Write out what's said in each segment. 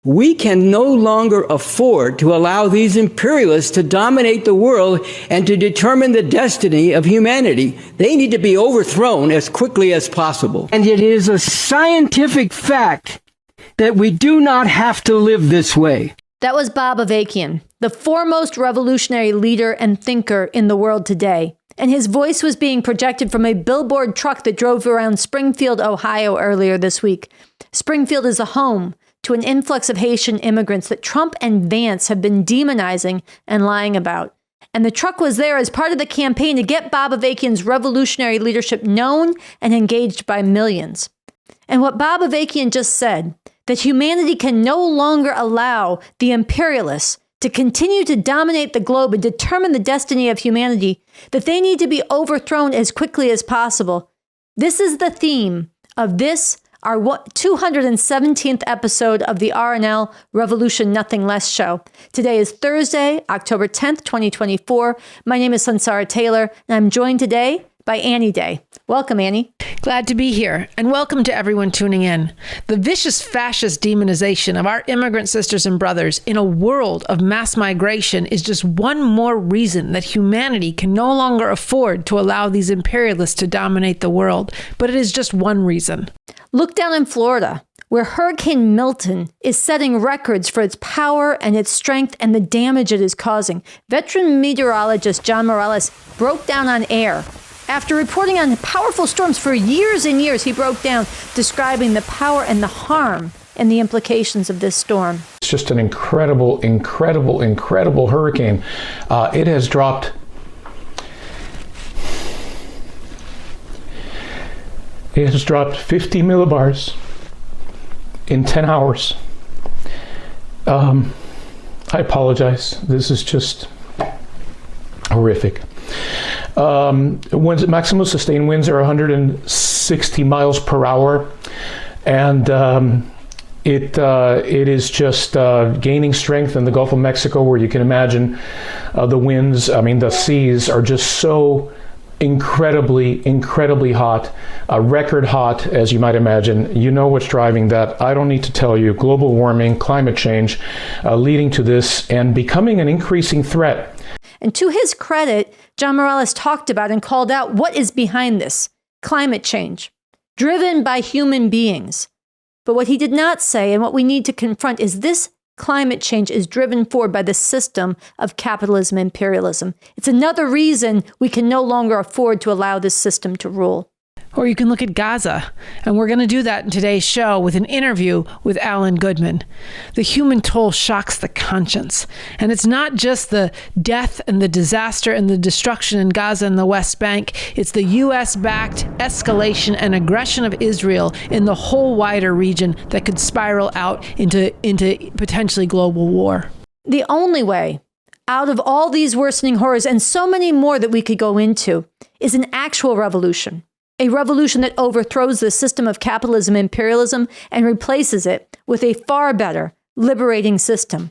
We can no longer afford to allow these imperialists to dominate the world and to determine the destiny of humanity. They need to be overthrown as quickly as possible. And it is a scientific fact that we do not have to live this way. That was Bob Avakian, the foremost revolutionary leader and thinker in the world today. And his voice was being projected from a billboard truck that drove around Springfield, Ohio earlier this week. Springfield is a home to an influx of Haitian immigrants that Trump and Vance have been demonizing and lying about. And the truck was there as part of the campaign to get Bob Avakian's revolutionary leadership known and engaged by millions. And what Bob Avakian just said, that humanity can no longer allow the imperialists to continue to dominate the globe and determine the destiny of humanity, that they need to be overthrown as quickly as possible. This is the theme of this, our 217th episode of the RNL Revolution Nothing Less show. Today is Thursday, October 10th, 2024. My name is Sansara Taylor, and I'm joined today by Annie Day. Welcome, Annie. Glad to be here, and welcome to everyone tuning in. The vicious fascist demonization of our immigrant sisters and brothers in a world of mass migration is just one more reason that humanity can no longer afford to allow these imperialists to dominate the world. But it is just one reason. Look down in Florida, where Hurricane Milton is setting records for its power and its strength and the damage it is causing. Veteran meteorologist John Morales broke down on air. After reporting on powerful storms for years and years, he broke down describing the power and the harm and the implications of this storm. It's just an incredible hurricane. It has dropped 50 millibars in 10 hours. I apologize. This is just horrific. Maximum sustained winds are 160 miles per hour, and it is just gaining strength in the Gulf of Mexico, where you can imagine the winds. The seas are just so incredibly hot, record hot, as you might imagine. You know what's driving that. I don't need to tell you. Global warming, climate change, leading to this and becoming an increasing threat. And to his credit, John Morales talked about and called out what is behind this: climate change, driven by human beings. But what he did not say, and what we need to confront, is this climate change is driven forward by the system of capitalism and imperialism. It's another reason we can no longer afford to allow this system to rule. Or you can look at Gaza, and we're going to do that in today's show with an interview with Alan Goodman. The human toll shocks the conscience, and it's not just the death and the disaster and the destruction in Gaza and the West Bank. It's the U.S.-backed escalation and aggression of Israel in the whole wider region that could spiral out into potentially global war. The only way out of all these worsening horrors, and so many more that we could go into, is an actual revolution. A revolution that overthrows the system of capitalism and imperialism and replaces it with a far better, liberating system.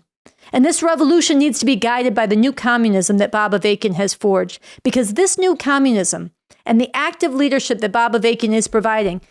And this revolution needs to be guided by the new communism that Bob Avakian has forged, because this new communism and the active leadership that Bob Avakian is providing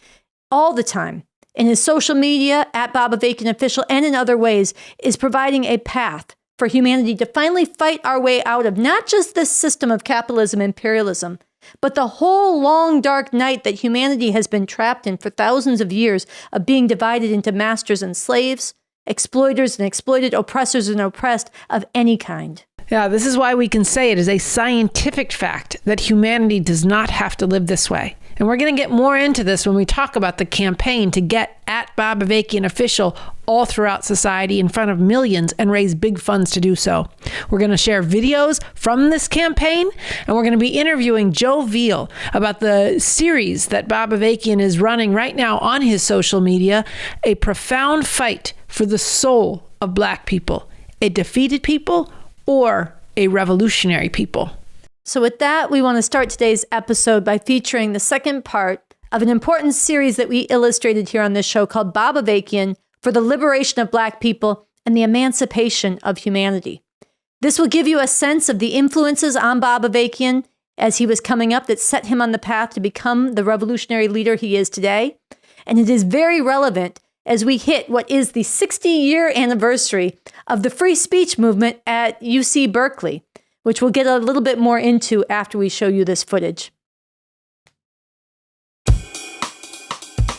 all the time in his social media, at Bob Avakian Official, and in other ways, is providing a path for humanity to finally fight our way out of not just this system of capitalism and imperialism, but the whole long, dark night that humanity has been trapped in for thousands of years, of being divided into masters and slaves, exploiters and exploited, oppressors and oppressed of any kind. Yeah, this is why we can say it is a scientific fact that humanity does not have to live this way. And we're going to get more into this when we talk about the campaign to get at Bob Avakian Official all throughout society in front of millions and raise big funds to do so. We're going to share videos from this campaign, and we're going to be interviewing Joe Veale about the series that Bob Avakian is running right now on his social media, A Profound Fight for the Soul of Black People, a defeated people or a revolutionary people. So with that, we want to start today's episode by featuring the second part of an important series that we illustrated here on this show called Bob Avakian for the Liberation of Black People and the Emancipation of Humanity. This will give you a sense of the influences on Bob Avakian as he was coming up that set him on the path to become the revolutionary leader he is today. And it is very relevant as we hit what is the 60-year anniversary of the free speech movement at UC Berkeley, which we'll get a little bit more into after we show you this footage.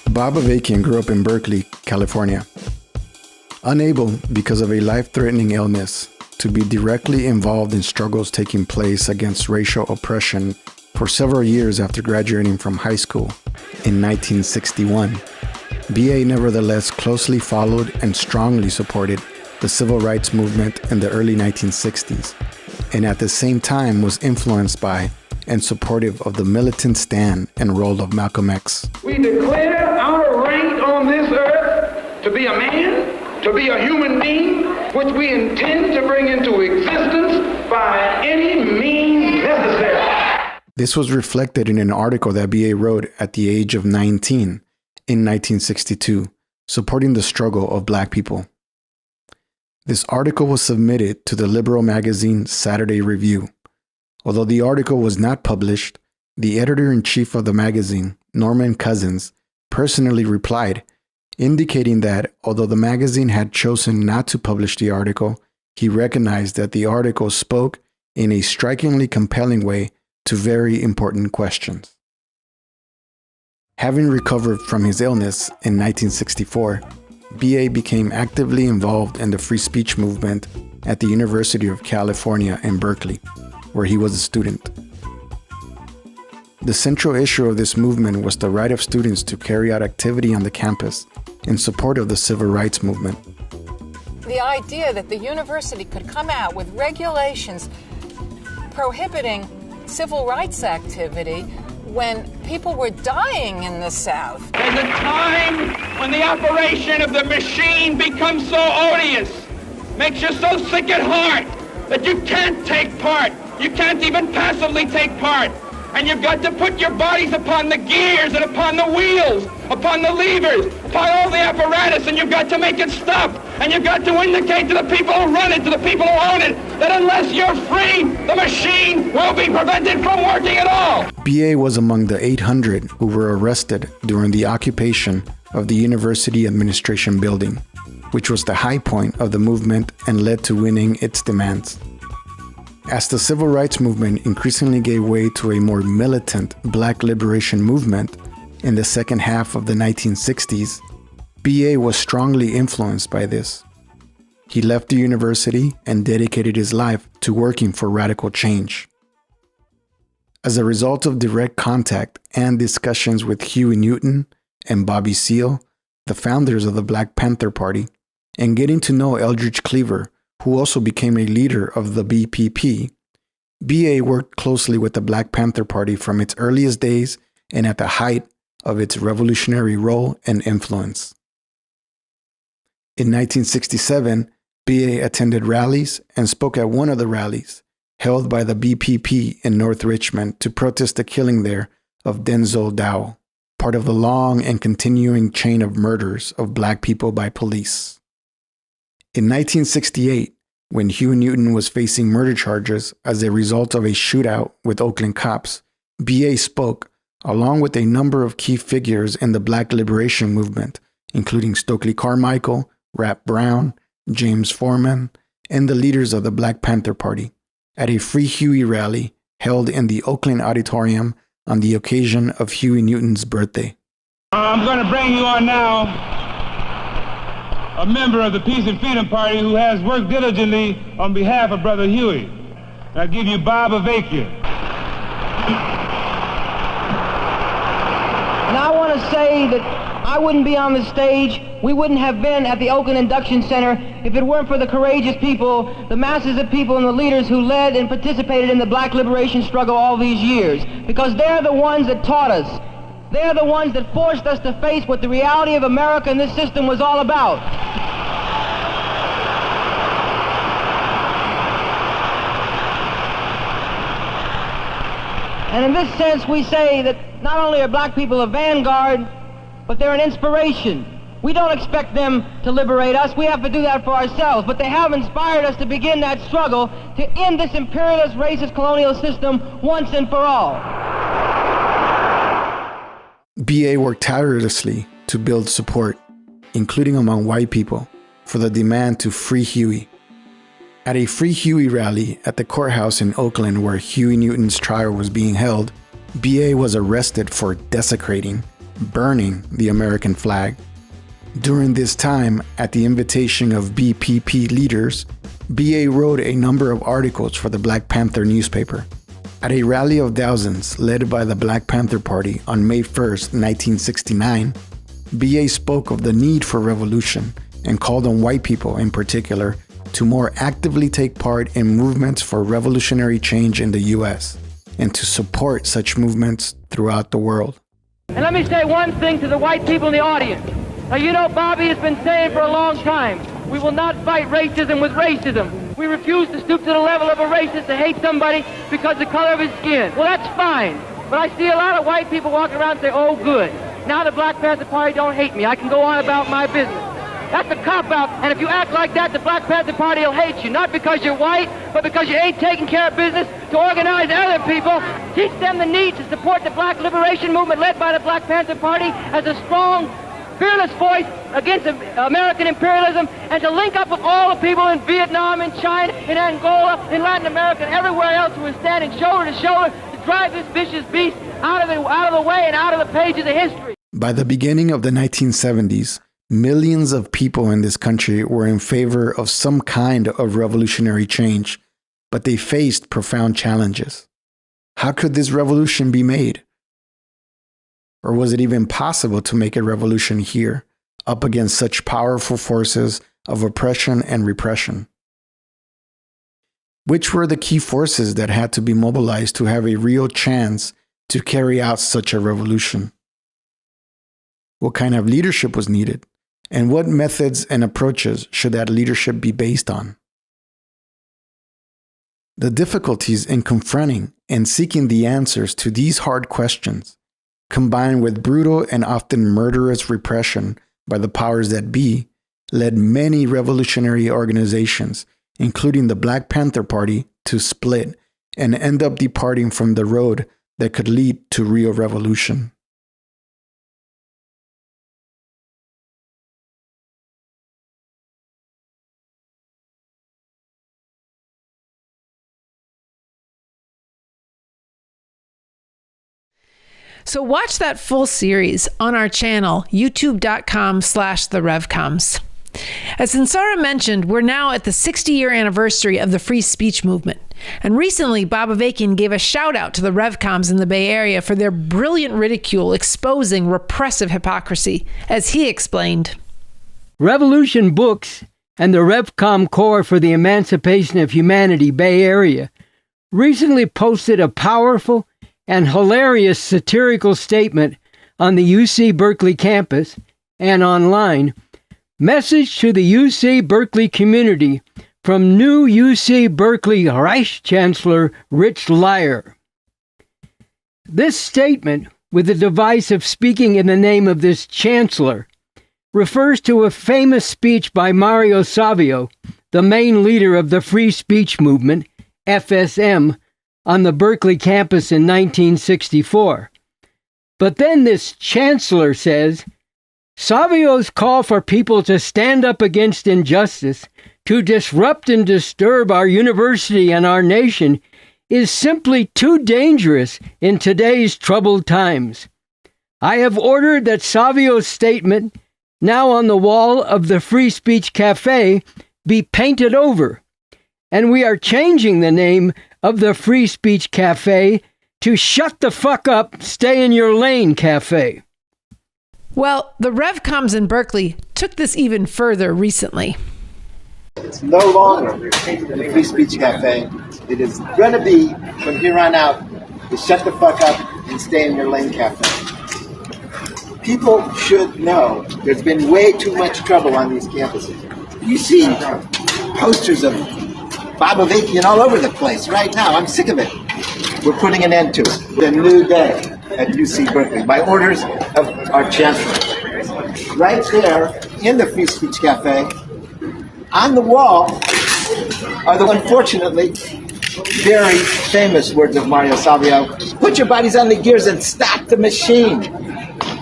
Bob Avakian grew up in Berkeley, California. Unable, because of a life-threatening illness, to be directly involved in struggles taking place against racial oppression for several years after graduating from high school in 1961, BA nevertheless closely followed and strongly supported the civil rights movement in the early 1960s, and at the same time was influenced by and supportive of the militant stand and role of Malcolm X. We declare our right on this earth to be a man, to be a human being, which we intend to bring into existence by any means necessary. This was reflected in an article that BA wrote at the age of 19 in 1962, supporting the struggle of Black people. This article was submitted to the liberal magazine Saturday Review. Although the article was not published, the editor-in-chief of the magazine, Norman Cousins, personally replied, indicating that although the magazine had chosen not to publish the article, he recognized that the article spoke in a strikingly compelling way to very important questions. Having recovered from his illness in 1964, BA became actively involved in the free speech movement at the University of California in Berkeley, where he was a student. The central issue of this movement was the right of students to carry out activity on the campus in support of the civil rights movement. The idea that the university could come out with regulations prohibiting civil rights activity when people were dying in the South. There's a time when the operation of the machine becomes so odious, makes you so sick at heart that you can't take part. You can't even passively take part. And you've got to put your bodies upon the gears and upon the wheels, upon the levers, upon all the apparatus, and you've got to make it stop. And you've got to indicate to the people who run it, to the people who own it, that unless you're free, the machine will be prevented from working at all. BA was among the 800 who were arrested during the occupation of the University Administration Building, which was the high point of the movement and led to winning its demands. As the civil rights movement increasingly gave way to a more militant Black liberation movement in the second half of the 1960s, BA was strongly influenced by this. He left the university and dedicated his life to working for radical change. As a result of direct contact and discussions with Huey Newton and Bobby Seale, the founders of the Black Panther Party, and getting to know Eldridge Cleaver, who also became a leader of the BPP, BA worked closely with the Black Panther Party from its earliest days and at the height of its revolutionary role and influence. In 1967, BA attended rallies and spoke at one of the rallies held by the BPP in North Richmond to protest the killing there of Denzel Dow, part of the long and continuing chain of murders of Black people by police. In 1968, when Huey Newton was facing murder charges as a result of a shootout with Oakland cops, BA spoke, along with a number of key figures in the Black liberation movement, including Stokely Carmichael, Rap Brown, James Foreman, and the leaders of the Black Panther Party, at a Free Huey rally held in the Oakland Auditorium on the occasion of Huey Newton's birthday. I'm going to bring you on now a member of the Peace and Freedom Party who has worked diligently on behalf of Brother Huey. I give you Bob Avakian. And I want to say that I wouldn't be on the stage, we wouldn't have been at the Oakland Induction Center if it weren't for the courageous people, the masses of people and the leaders who led and participated in the Black liberation struggle all these years. Because they're the ones that taught us. They're the ones that forced us to face what the reality of America and this system was all about. And in this sense, we say that not only are Black people a vanguard, but they're an inspiration. We don't expect them to liberate us. We have to do that for ourselves. But they have inspired us to begin that struggle to end this imperialist, racist, colonial system once and for all. BA worked tirelessly to build support. including among white people, for the demand to free Huey. At a Free Huey rally at the courthouse in Oakland where Huey Newton's trial was being held, B.A. was arrested for desecrating, burning the American flag. During this time, at the invitation of BPP leaders, B.A. wrote a number of articles for the Black Panther newspaper. At a rally of thousands led by the Black Panther Party on May 1st, 1969, B.A. spoke of the need for revolution and called on white people in particular to more actively take part in movements for revolutionary change in the U.S. and to support such movements throughout the world. And let me say one thing to the white people in the audience. Now, you know, Bobby has been saying for a long time, we will not fight racism with racism. We refuse to stoop to the level of a racist to hate somebody because of the color of his skin. Well, that's fine. But I see a lot of white people walking around and say, oh, good. Now the Black Panther Party don't hate me. I can go on about my business. That's a cop-out, and if you act like that, the Black Panther Party will hate you, not because you're white, but because you ain't taking care of business to organize other people, teach them the need to support the Black Liberation Movement led by the Black Panther Party as a strong, fearless voice against American imperialism, and to link up with all the people in Vietnam, in China, in Angola, in Latin America, and everywhere else who are standing shoulder to shoulder to drive this vicious beast out of the way and out of the pages of history. By the beginning of the 1970s, millions of people in this country were in favor of some kind of revolutionary change, but they faced profound challenges. How could this revolution be made? Or was it even possible to make a revolution here, up against such powerful forces of oppression and repression? Which were the key forces that had to be mobilized to have a real chance to carry out such a revolution? What kind of leadership was needed? And what methods and approaches should that leadership be based on? The difficulties in confronting and seeking the answers to these hard questions, combined with brutal and often murderous repression by the powers that be, led many revolutionary organizations, including the Black Panther Party, to split and end up departing from the road that could lead to real revolution. So watch that full series on our channel, youtube.com/the Revcoms. As Sinsara mentioned, we're now at the 60-year anniversary of the free speech movement. And recently, Bob Avakian gave a shout out to the Revcoms in the Bay Area for their brilliant ridicule exposing repressive hypocrisy. As he explained, Revolution Books and the Revcom Corps for the Emancipation of Humanity Bay Area recently posted a powerful and hilarious satirical statement on the UC Berkeley campus and online. Message to the UC Berkeley community from new UC Berkeley Vice Chancellor Rich Lyer. This statement, with the device of speaking in the name of this chancellor, refers to a famous speech by Mario Savio, the main leader of the free speech movement, FSM, on the Berkeley campus in 1964. But then this chancellor says, Savio's call for people to stand up against injustice, to disrupt and disturb our university and our nation, is simply too dangerous in today's troubled times. I have ordered that Savio's statement, now on the wall of the Free Speech Cafe, be painted over, and we are changing the name of the Free Speech Cafe to Shut the Fuck Up, Stay in Your Lane Cafe. Well, the Revcoms in Berkeley took this even further recently. It's no longer the Free Speech Cafe. It is going to be, from here on out, the Shut the Fuck Up and Stay in Your Lane Cafe. People should know there's been way too much trouble on these campuses. You see posters of Bob Avakian all over the place right now. I'm sick of it. We're putting an end to it. The new day at UC Berkeley by orders of our chancellor. Right there in the Free Speech Cafe, on the wall, are the unfortunately very famous words of Mario Savio. Put your bodies on the gears and stop the machine.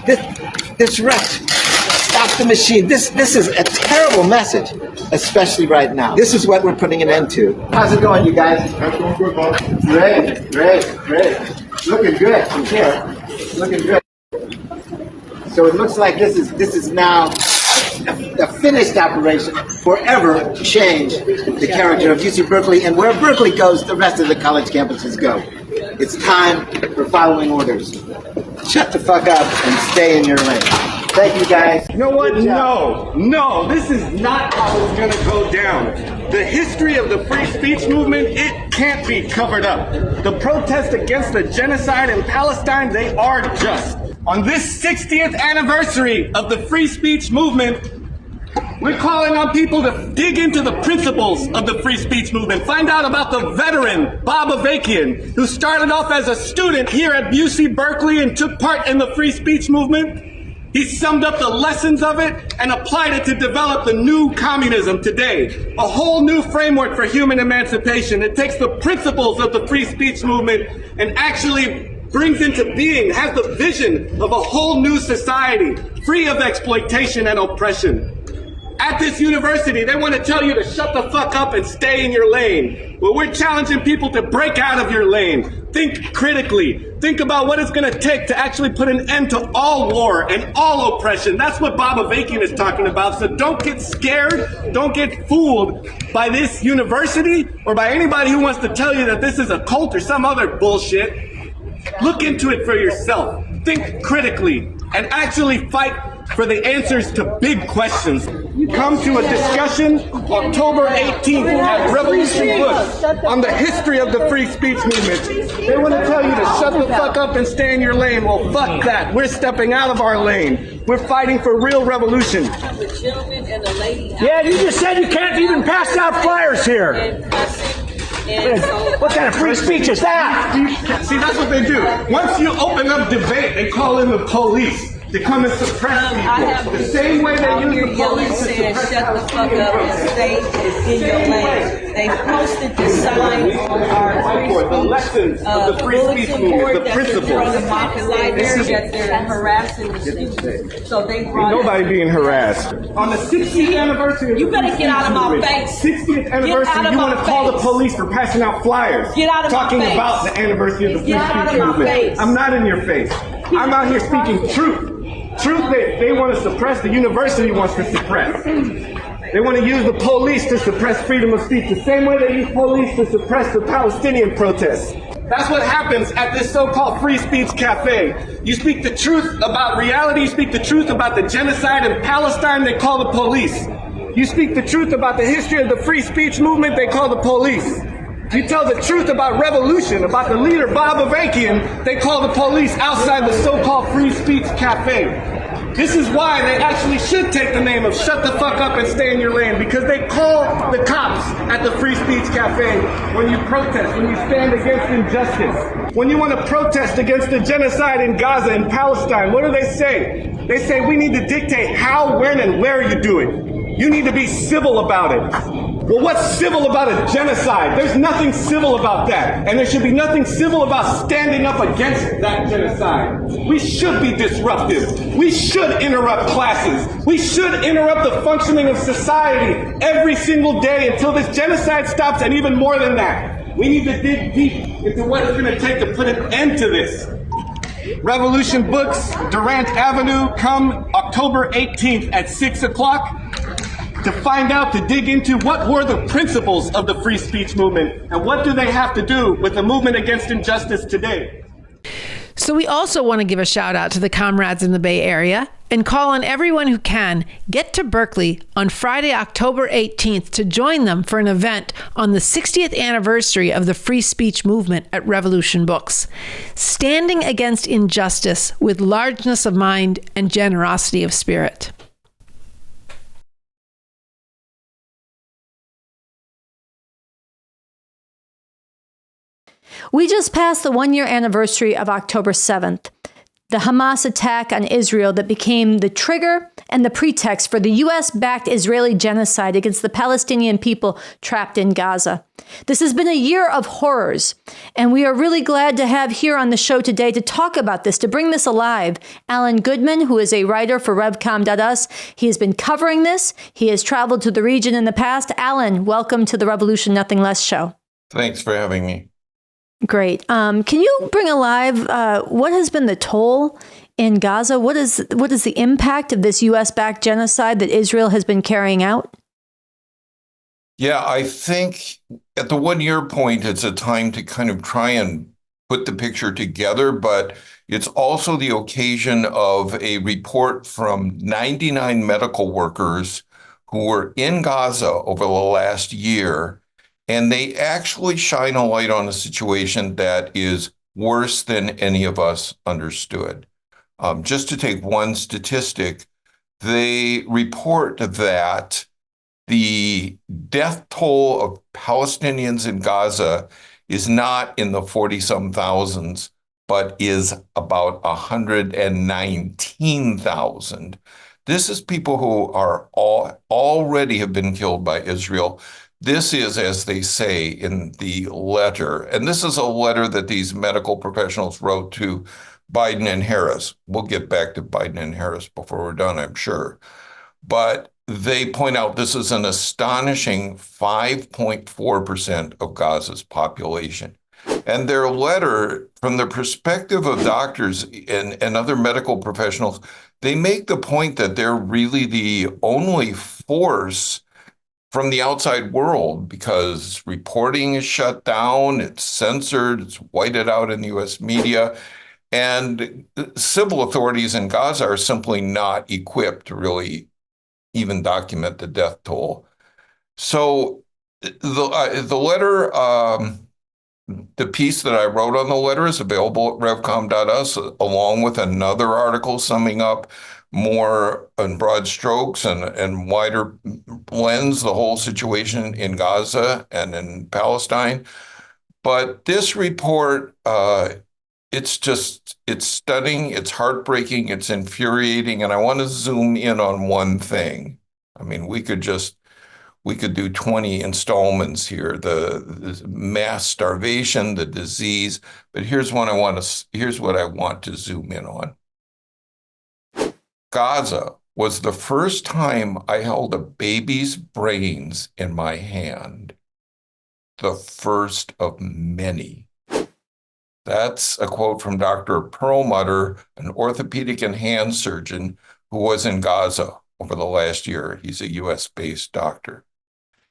This wretch. Stop the machine. This is a terrible message, especially right now. This is what we're putting an end to. How's it going, you guys? Great. Looking good from here. Looking good. So it looks like this is now a finished operation, forever change the character of UC Berkeley, and where Berkeley goes, the rest of the college campuses go. It's time for following orders. Shut the fuck up and stay in your lane. Thank you, guys. You know what? No, this is not how it's going to go down. The history of the free speech movement, it can't be covered up. The protests against the genocide in Palestine, they are just. On this 60th anniversary of the free speech movement, we're calling on people to dig into the principles of the free speech movement. Find out about the veteran, Bob Avakian, who started off as a student here at UC Berkeley and took part in the free speech movement. He summed up the lessons of it and applied it to develop the new communism today, a whole new framework for human emancipation. It takes the principles of the free speech movement and actually brings into being, has the vision of a whole new society, free of exploitation and oppression. At this university, they want to tell you to shut the fuck up and stay in your lane. Well, we're challenging people to break out of your lane. Think critically. Think about what it's going to take to actually put an end to all war and all oppression. That's what Bob Avakian is talking about. So don't get scared. Don't get fooled by this university or by anybody who wants to tell you that this is a cult or some other bullshit. Look into it for yourself. Think critically and actually fight for the answers to big questions. Come to a discussion October 18th at Revolution Books on the history of the free speech movement. They want to tell you to shut the fuck up and stay in your lane. Well, fuck that. We're stepping out of our lane. We're fighting for real revolution. Yeah, you just said you can't even pass out flyers here. What kind of free speech is that? See, that's what they do. Once you open up debate, they call in the police to come and suppress people. The same way they use the police to suppress shut the fuck up and stay in your lane. They posted the sign on our the lessons of the free speech movement, the principles. That they're harassing the students. So they brought nobody being harassed. On the 60th anniversary, you better get out of my face. 60th anniversary, you want to call the police for passing out flyers. Get out of my face. Talking about the anniversary of the free speech movement. I'm not in your face. I'm out here speaking truth. Truth that they want to suppress, the university wants to suppress. They want to use the police to suppress freedom of speech, the same way they use police to suppress the Palestinian protests. That's what happens at this so-called free speech cafe. You speak the truth about reality, you speak the truth about the genocide in Palestine, they call the police. You speak the truth about the history of the free speech movement, they call the police. You tell the truth about revolution, about the leader Bob Avakian, they call the police outside the so-called free speech cafe. This is why they actually should take the name of shut the fuck up and stay in your lane, because they call the cops at the free speech cafe when you protest, when you stand against injustice. When you want to protest against the genocide in Gaza and Palestine, what do they say? They say we need to dictate how, when, and where you do it. You need to be civil about it. Well, what's civil about a genocide? There's nothing civil about that. And there should be nothing civil about standing up against that genocide. We should be disruptive. We should interrupt classes. We should interrupt the functioning of society every single day until this genocide stops, and even more than that. We need to dig deep into what it's going to take to put an end to this. Revolution Books, Durant Avenue, come October 18th at 6 o'clock. To find out, to dig into what were the principles of the free speech movement and what do they have to do with the movement against injustice today. So we also want to give a shout out to the comrades in the Bay Area and call on everyone who can get to Berkeley on Friday, October 18th to join them for an event on the 60th anniversary of the free speech movement at Revolution Books. Standing against injustice with largeness of mind and generosity of spirit. We just passed the 1-year anniversary of October 7th. the Hamas attack on Israel that became the trigger and the pretext for the U.S.-backed Israeli genocide against the Palestinian people trapped in Gaza. This has been a year of horrors, and we are really glad to have here on the show today to talk about this, to bring this alive, Alan Goodman, who is a writer for Revcom.us. He has been covering this. He has traveled to the region in the past. Alan, welcome to the Revolution Nothing Less show. Thanks for having me. Great. Can you bring alive what has been the toll in Gaza? What is the impact of this U.S.-backed genocide that Israel has been carrying out? Yeah, I think at the 1 year point, it's a time to kind of try and put the picture together, but it's also the occasion of a report from 99 medical workers who were in Gaza over the last year. And they actually shine a light on a situation that is worse than any of us understood. Just to take one statistic, they report that the death toll of Palestinians in Gaza is not in the 40-some thousands, but is about 119,000. This is people who are already have been killed by Israel. This is, as they say in the letter, and this is a letter that these medical professionals wrote to Biden and Harris. We'll get back to Biden and Harris before we're done, I'm sure. But they point out this is an astonishing 5.4% of Gaza's population. And their letter, from the perspective of doctors and other medical professionals, they make the point that they're really the only force from the outside world, because reporting is shut down, it's censored, it's whited out in the U.S. media, and civil authorities in Gaza are simply not equipped to really even document the death toll. So the letter, the piece that I wrote on the letter is available at Revcom.us, along with another article summing up more in broad strokes and wider lens the whole situation in Gaza and in Palestine. But this report, it's stunning, it's heartbreaking, it's infuriating, and I want to zoom in on one thing. I mean, we could do 20 installments here, the mass starvation, the disease, but here's what I want to zoom in on. Gaza was the first time I held a baby's brains in my hand. The first of many. That's a quote from Dr. Perlmutter, an orthopedic and hand surgeon who was in Gaza over the last year. He's a US-based doctor.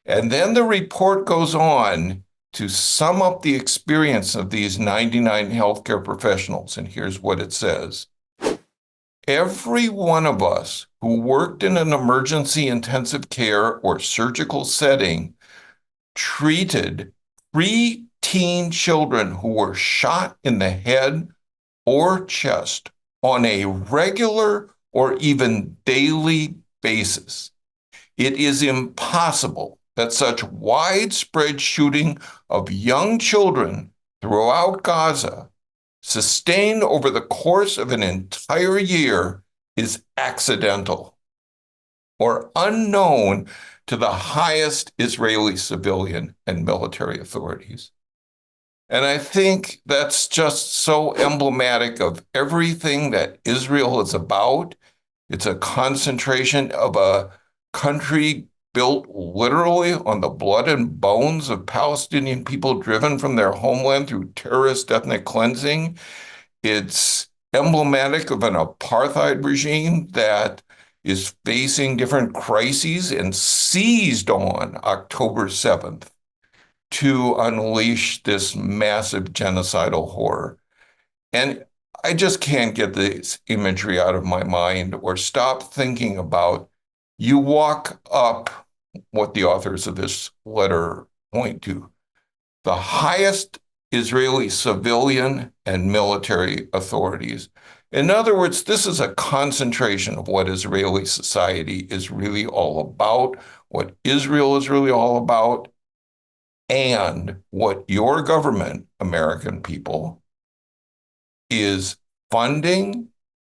And then the report goes on to sum up the experience of these 99 healthcare professionals. And here's what it says. Every one of us who worked in an emergency intensive care or surgical setting treated preteen children who were shot in the head or chest on a regular or even daily basis. It is impossible that such widespread shooting of young children throughout Gaza, sustained over the course of an entire year, is accidental or unknown to the highest Israeli civilian and military authorities. And I think that's just so emblematic of everything that Israel is about. It's a concentration of a country built literally on the blood and bones of Palestinian people driven from their homeland through terrorist ethnic cleansing. It's emblematic of an apartheid regime that is facing different crises and seized on October 7th to unleash this massive genocidal horror. And I just can't get this imagery out of my mind or stop thinking about, you walk up what the authors of this letter point to, the highest Israeli civilian and military authorities. In other words, this is a concentration of what Israeli society is really all about, what Israel is really all about, and what your government, American people, is funding,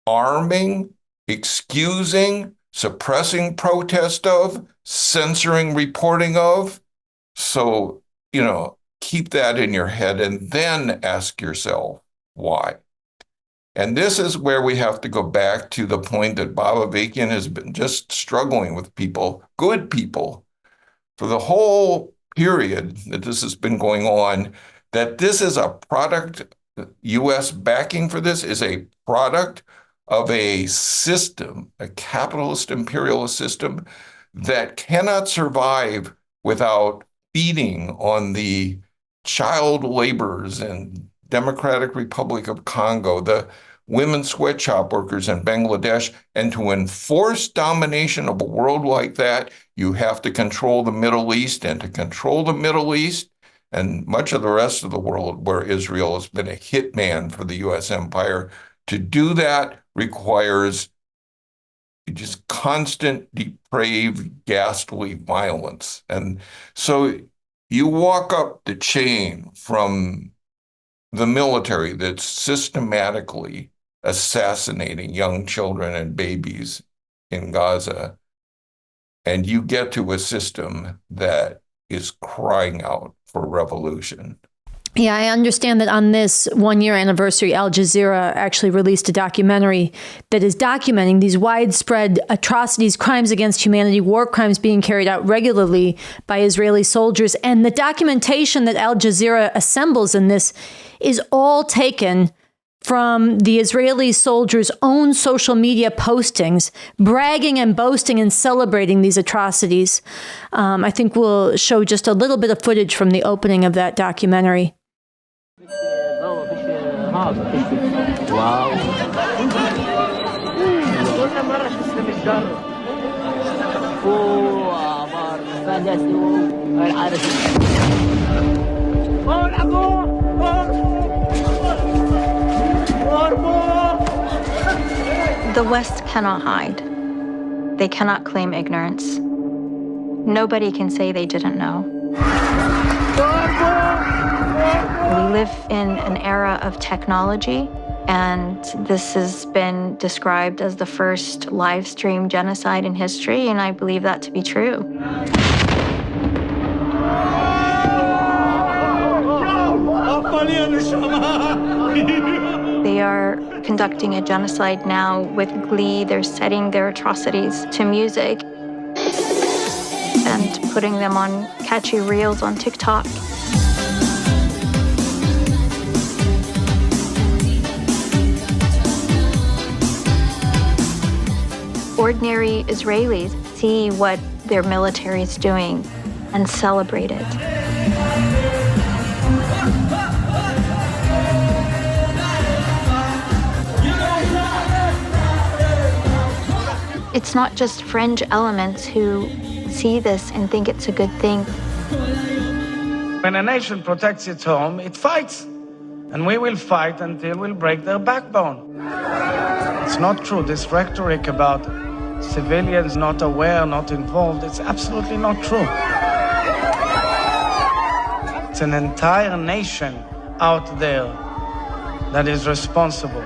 arming, excusing, suppressing protest of, censoring reporting of. So, keep that in your head and then ask yourself why. And this is where we have to go back to the point that Bob Avakian has been just struggling with people, good people, for the whole period that this has been going on, that this is a product, U.S. backing for this is a product of a system, a capitalist imperialist system that cannot survive without feeding on the child laborers in Democratic Republic of Congo, the women sweatshop workers in Bangladesh. And to enforce domination of a world like that, you have to control the Middle East. And to control the Middle East and much of the rest of the world where Israel has been a hitman for the U.S. empire, to do that requires just constant, depraved, ghastly violence. And so you walk up the chain from the military that's systematically assassinating young children and babies in Gaza, and you get to a system that is crying out for revolution. Yeah, I understand that on this one-year anniversary, Al Jazeera actually released a documentary that is documenting these widespread atrocities, crimes against humanity, war crimes being carried out regularly by Israeli soldiers. And the documentation that Al Jazeera assembles in this is all taken from the Israeli soldiers' own social media postings, bragging and boasting and celebrating these atrocities. I think we'll show just a little bit of footage from the opening of that documentary. The West cannot hide. They cannot claim ignorance. Nobody can say they didn't know. We live in an era of technology, and this has been described as the first live stream genocide in history, and I believe that to be true. They are conducting a genocide now with glee. They're setting their atrocities to music and putting them on catchy reels on TikTok. Ordinary Israelis see what their military is doing and celebrate it. It's not just fringe elements who see this and think it's a good thing. When a nation protects its home, it fights. And we will fight until we'll break their backbone. It's not true. This rhetoric about civilians not aware, not involved, it's absolutely not true. It's an entire nation out there that is responsible.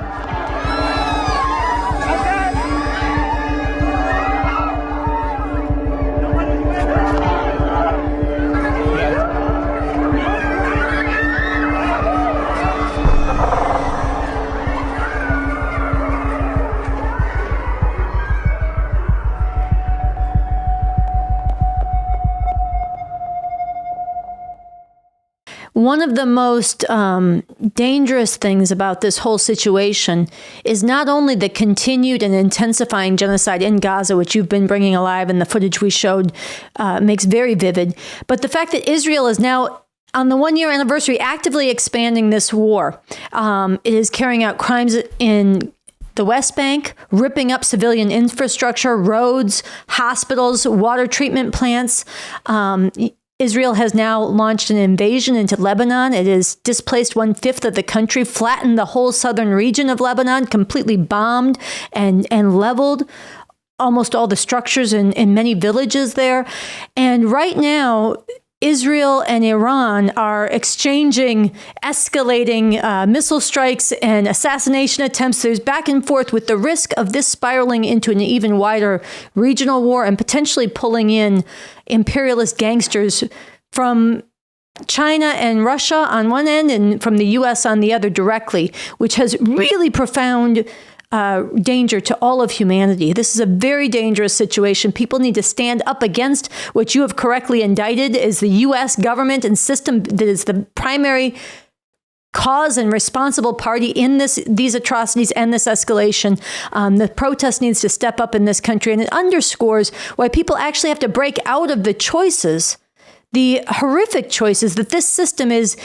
One of the most dangerous things about this whole situation is not only the continued and intensifying genocide in Gaza, which you've been bringing alive and the footage we showed makes very vivid, but the fact that Israel is now, on the one-year anniversary, actively expanding this war. It is carrying out crimes in the West Bank, ripping up civilian infrastructure, roads, hospitals, water treatment plants. Israel has now launched an invasion into Lebanon. It has displaced 1/5 of the country, flattened the whole southern region of Lebanon, completely bombed and leveled almost all the structures in many villages there. And right now, Israel and Iran are exchanging, escalating missile strikes and assassination attempts. There's back and forth with the risk of this spiraling into an even wider regional war and potentially pulling in imperialist gangsters from China and Russia on one end and from the U.S. on the other directly, which has really profound danger to all of humanity. This is a very dangerous situation. People need to stand up against what you have correctly indicted as the U.S. government and system that is the primary cause and responsible party in these atrocities and this escalation. The protest needs to step up in this country, and it underscores why people actually have to break out of the choices, the horrific choices that this system is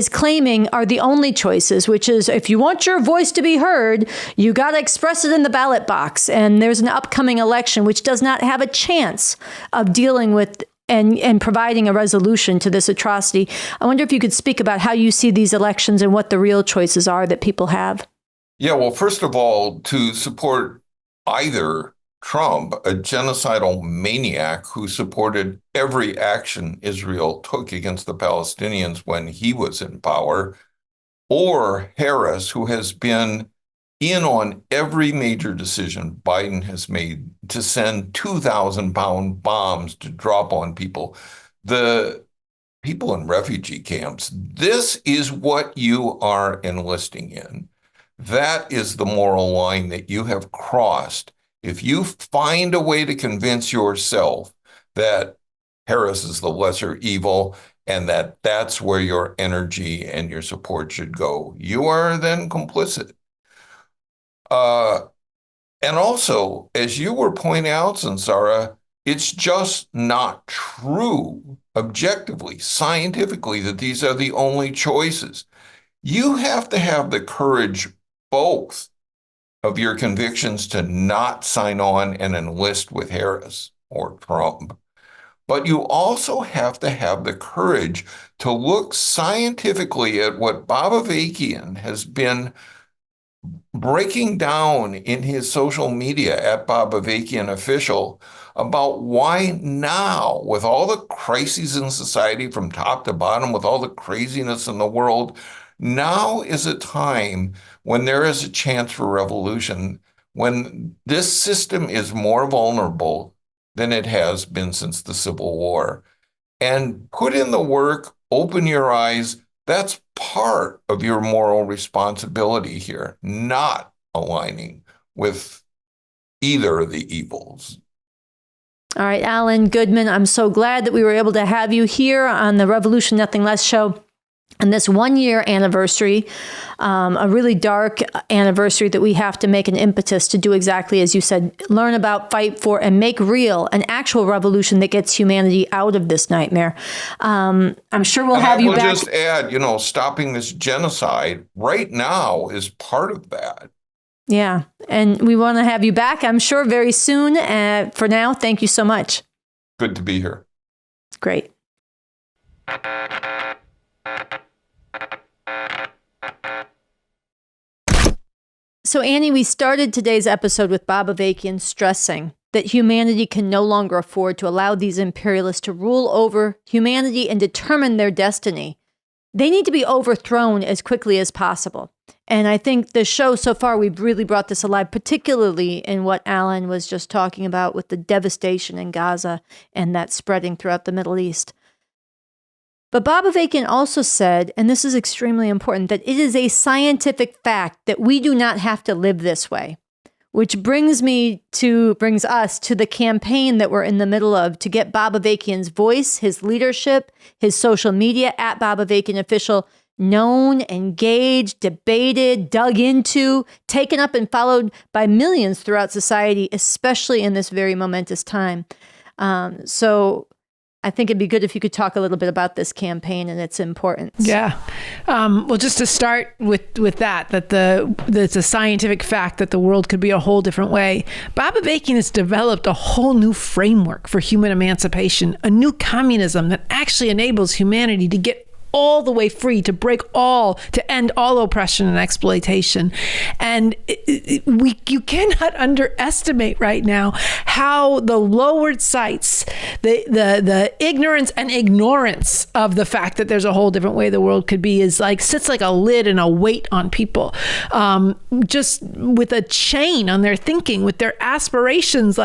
claiming are the only choices, which is if you want your voice to be heard, you got to express it in the ballot box. And there's an upcoming election which does not have a chance of dealing with and providing a resolution to this atrocity. I wonder if you could speak about how you see these elections and what the real choices are that people have. Yeah, well, first of all, to support either Trump, a genocidal maniac who supported every action Israel took against the Palestinians when he was in power, or Harris, who has been in on every major decision Biden has made to send 2,000-pound bombs to drop on people, the people in refugee camps. This is what you are enlisting in. That is the moral line that you have crossed. If you find a way to convince yourself that Harris is the lesser evil and that that's where your energy and your support should go, you are then complicit. And also, as you were pointing out, Sansara, it's just not true, objectively, scientifically, that these are the only choices. You have to have the courage, both of your convictions, to not sign on and enlist with Harris or Trump. But you also have to have the courage to look scientifically at what Bob Avakian has been breaking down in his social media at Bob Avakian Official about why now, with all the crises in society from top to bottom, with all the craziness in the world, now is a time when there is a chance for revolution, when this system is more vulnerable than it has been since the Civil War. And put in the work, open your eyes. That's part of your moral responsibility here, not aligning with either of the evils. All right, Alan Goodman, I'm so glad that we were able to have you here on the Revolution Nothing Less show. And this 1-year anniversary, a really dark anniversary that we have to make an impetus to do exactly as you said, learn about, fight for, and make real an actual revolution that gets humanity out of this nightmare. I'm sure we'll have you back. I will just add, stopping this genocide right now is part of that. Yeah, and we want to have you back, I'm sure, very soon. For now, thank you so much. Good to be here. Great. So, Annie, we started today's episode with Bob Avakian stressing that humanity can no longer afford to allow these imperialists to rule over humanity and determine their destiny. They need to be overthrown as quickly as possible. And I think the show so far, we've really brought this alive, particularly in what Alan was just talking about with the devastation in Gaza and that spreading throughout the Middle East. But Bob Avakian also said, and this is extremely important, that it is a scientific fact that we do not have to live this way, which brings us to the campaign that we're in the middle of to get Bob Avakian's voice, his leadership, his social media at Bob Avakian Official known, engaged, debated, dug into, taken up and followed by millions throughout society, especially in this very momentous time. So I think it'd be good if you could talk a little bit about this campaign and its importance. Yeah. Well, just to start with that it's a scientific fact that the world could be a whole different way. Bob Avakian has developed a whole new framework for human emancipation, a new communism that actually enables humanity to get all the way free, to end all oppression and exploitation. And you cannot underestimate right now how the lowered sights, the ignorance and ignorance of the fact that there's a whole different way the world could be sits like a lid and a weight on people, just with a chain on their thinking, with their aspirations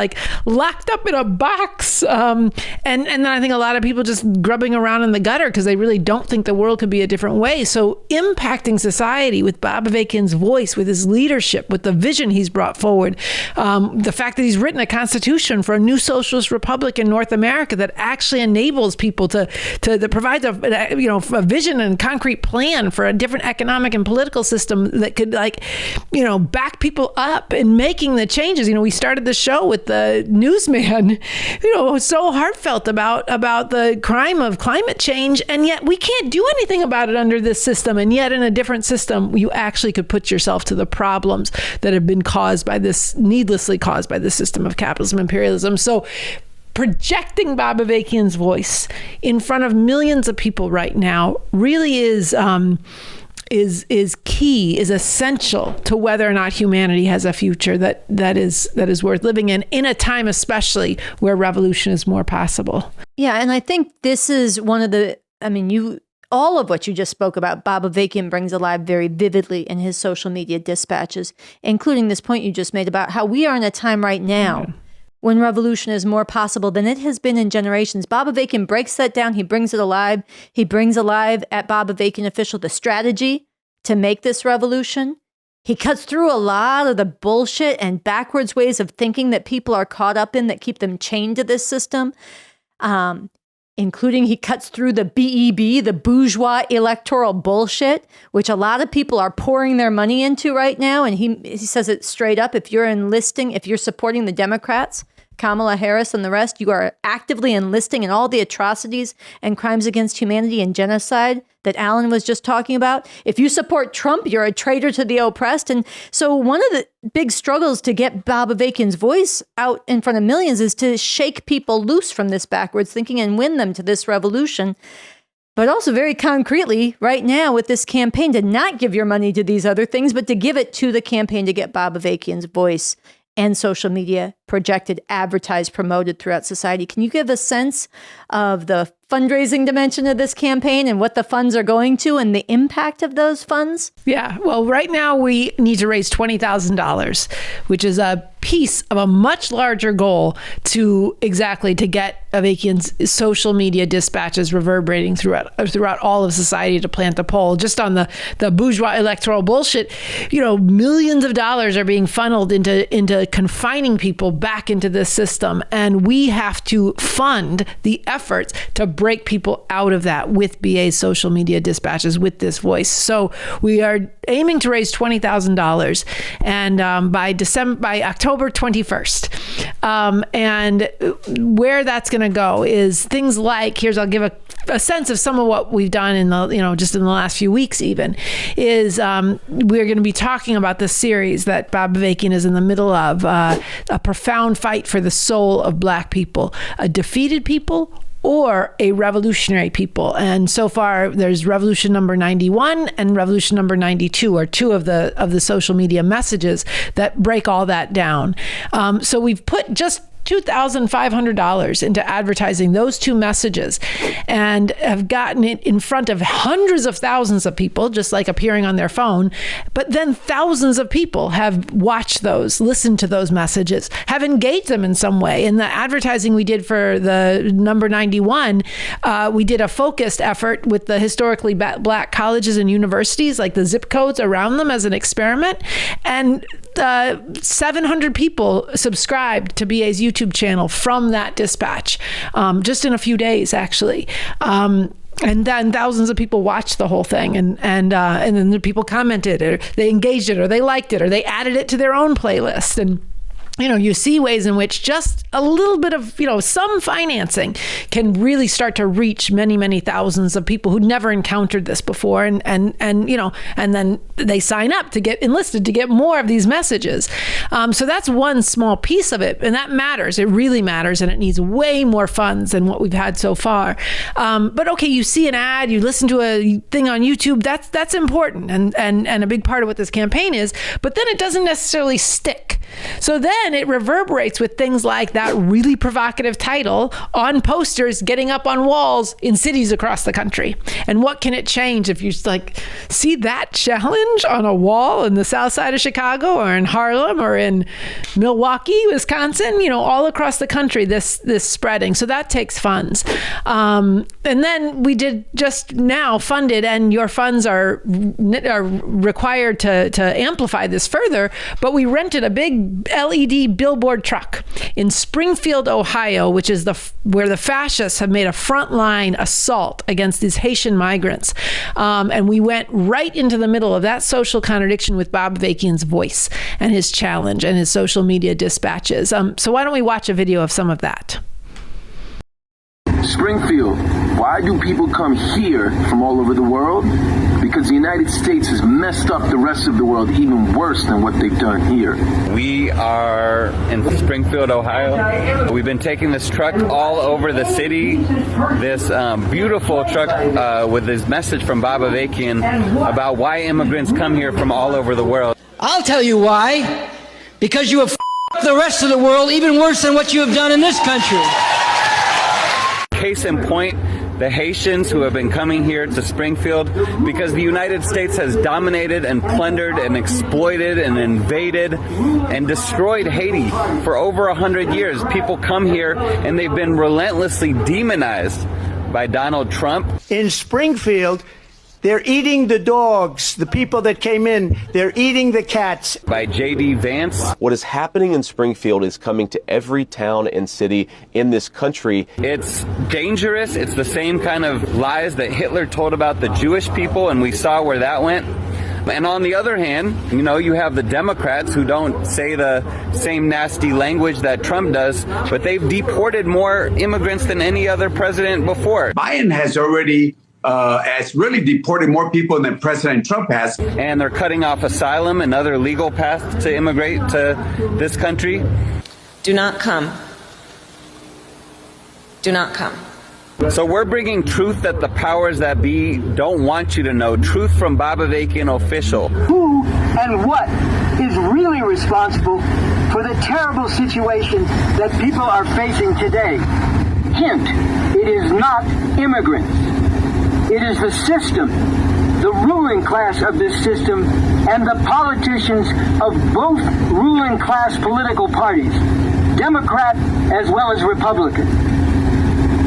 locked up in a box. And then I think a lot of people just grubbing around in the gutter because they really don't think the world could be a different way. So impacting society with Bob Avakian's voice, with his leadership, with the vision he's brought forward, the fact that he's written a constitution for a new socialist republic in North America that actually enables people to provide a vision and concrete plan for a different economic and political system that could back people up in making the changes. We started the show with the newsman, so heartfelt about the crime of climate change, and yet we can't do anything about it under this system. And yet in a different system, you actually could put yourself to the problems that have been needlessly caused by this system of capitalism, imperialism. So projecting Bob Avakian's voice in front of millions of people right now really is key, is essential to whether or not humanity has a future that is worth living in a time especially where revolution is more possible. Yeah, and I think this is one of the, all of what you just spoke about, Bob Avakian brings alive very vividly in his social media dispatches, including this point you just made about how we are in a time right now when revolution is more possible than it has been in generations. Bob Avakian breaks that down. He brings it alive. He brings alive at Bob Avakian Official the strategy to make this revolution. He cuts through a lot of the bullshit and backwards ways of thinking that people are caught up in that keep them chained to this system. Including he cuts through the BEB, the bourgeois electoral bullshit, which a lot of people are pouring their money into right now. And he says it straight up. If you're supporting the Democrats, Kamala Harris and the rest, you are actively enlisting in all the atrocities and crimes against humanity and genocide that Alan was just talking about. If you support Trump, you're a traitor to the oppressed. And so one of the big struggles to get Bob Avakian's voice out in front of millions is to shake people loose from this backwards thinking and win them to this revolution. But also very concretely right now with this campaign to not give your money to these other things, but to give it to the campaign to get Bob Avakian's voice and social media projected, advertised, promoted throughout society. Can you give a sense of the fundraising dimension of this campaign and what the funds are going to and the impact of those funds? Yeah, well, right now we need to raise $20,000, which is a piece of a much larger goal to get Avakian's social media dispatches reverberating throughout all of society to plant the pole. Just on the bourgeois electoral bullshit, millions of dollars are being funneled into confining people back into this system. And we have to fund the efforts to break people out of that with BA's social media dispatches, with this voice. So we are aiming to raise $20,000 and by October 21st. And where that's going to go is things like, I'll give a sense of some of what we've done in the, just in the last few weeks even, is we're going to be talking about this series that Bob Avakian is in the middle of, a profound fight for the soul of Black people, a defeated people or a revolutionary people. And so far there's revolution number 91 and revolution number 92 are two of the social media messages that break all that down. So we've put just $2,500 into advertising those two messages and have gotten it in front of hundreds of thousands of people, just like appearing on their phone. But then thousands of people have watched those, listened to those messages, have engaged them in some way. In the advertising we did for the number 91, we did a focused effort with the historically Black colleges and universities, like the zip codes around them as an experiment. And 700 people subscribed to BA's YouTube channel from that dispatch, just in a few days, actually. And then thousands of people watched the whole thing, and then the people commented, or they engaged it, or they liked it, or they added it to their own playlist. And you see ways in which just a little bit of, some financing can really start to reach many, many thousands of people who'd never encountered this before. And then they sign up to get enlisted to get more of these messages. So that's one small piece of it. And that matters. It really matters. And it needs way more funds than what we've had so far. But okay, you see an ad, you listen to a thing on YouTube, that's important. And a big part of what this campaign is, but then it doesn't necessarily stick. So then it reverberates with things like that really provocative title on posters getting up on walls in cities across the country. And what can it change if you see that challenge on a wall in the south side of Chicago or in Harlem or in Milwaukee, Wisconsin, all across the country, this spreading. So that takes funds. And then we did just now funded, and your funds are required to amplify this further, but we rented a big LED billboard truck in Springfield, Ohio, which is where the fascists have made a frontline assault against these Haitian migrants. And we went right into the middle of that social contradiction with Bob Avakian's voice and his challenge and his social media dispatches. So why don't we watch a video of some of that? Springfield, why do people come here from all over the world? Because the United States has messed up the rest of the world even worse than what they've done here. We are in Springfield, Ohio. We've been taking this truck all over the city, this beautiful truck with this message from Bob Avakian about why immigrants come here from all over the world. I'll tell you why. Because you have f***ed the rest of the world even worse than what you have done in this country. Case in point, the Haitians who have been coming here to Springfield because the United States has dominated and plundered and exploited and invaded and destroyed Haiti for over 100 years. People come here and they've been relentlessly demonized by Donald Trump. In Springfield, they're eating the dogs, the people that came in. They're eating the cats. By J.D. Vance. What is happening in Springfield is coming to every town and city in this country. It's dangerous. It's the same kind of lies that Hitler told about the Jewish people, and we saw where that went. And on the other hand, you have the Democrats who don't say the same nasty language that Trump does, but they've deported more immigrants than any other president before. Biden has already has really deported more people than President Trump has. And they're cutting off asylum and other legal paths to immigrate to this country. Do not come. Do not come. So we're bringing truth that the powers that be don't want you to know. Truth from Bob Avakian official. Who and what is really responsible for the terrible situation that people are facing today? Hint, it is not immigrants. It is the system, the ruling class of this system, and the politicians of both ruling class political parties, Democrat as well as Republican.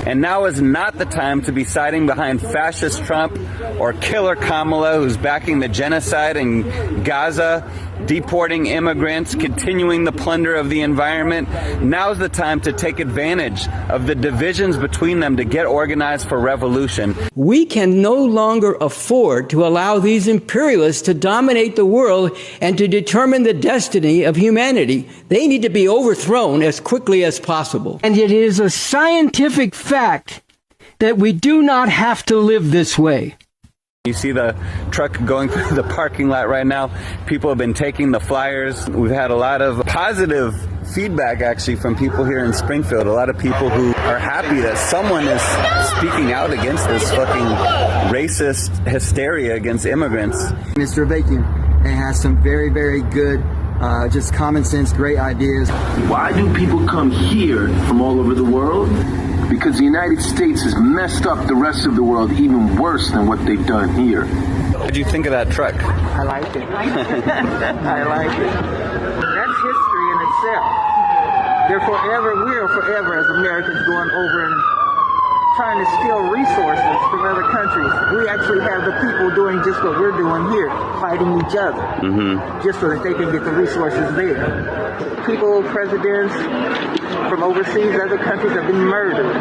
And now is not the time to be siding behind fascist Trump or killer Kamala, who's backing the genocide in Gaza, deporting immigrants, continuing the plunder of the environment. Now's the time to take advantage of the divisions between them to get organized for revolution. We can no longer afford to allow these imperialists to dominate the world and to determine the destiny of humanity. They need to be overthrown as quickly as possible. And it is a scientific fact that we do not have to live this way. You see the truck going through the parking lot right now. People have been taking the flyers. We've had a lot of positive feedback, actually, from people here in Springfield. A lot of people who are happy that someone is speaking out against this fucking racist hysteria against immigrants. Mr. Avakian has some very, very good, just common sense, great ideas. Why do people come here from all over the world? Because the United States has messed up the rest of the world even worse than what they've done here. What did you think of that truck? I like it. I like it. That's history in itself. We are forever as Americans going over and trying to steal resources from other countries. We actually have the people doing just what we're doing here, fighting each other, just so that they can get the resources there. People, presidents from overseas, other countries have been murdered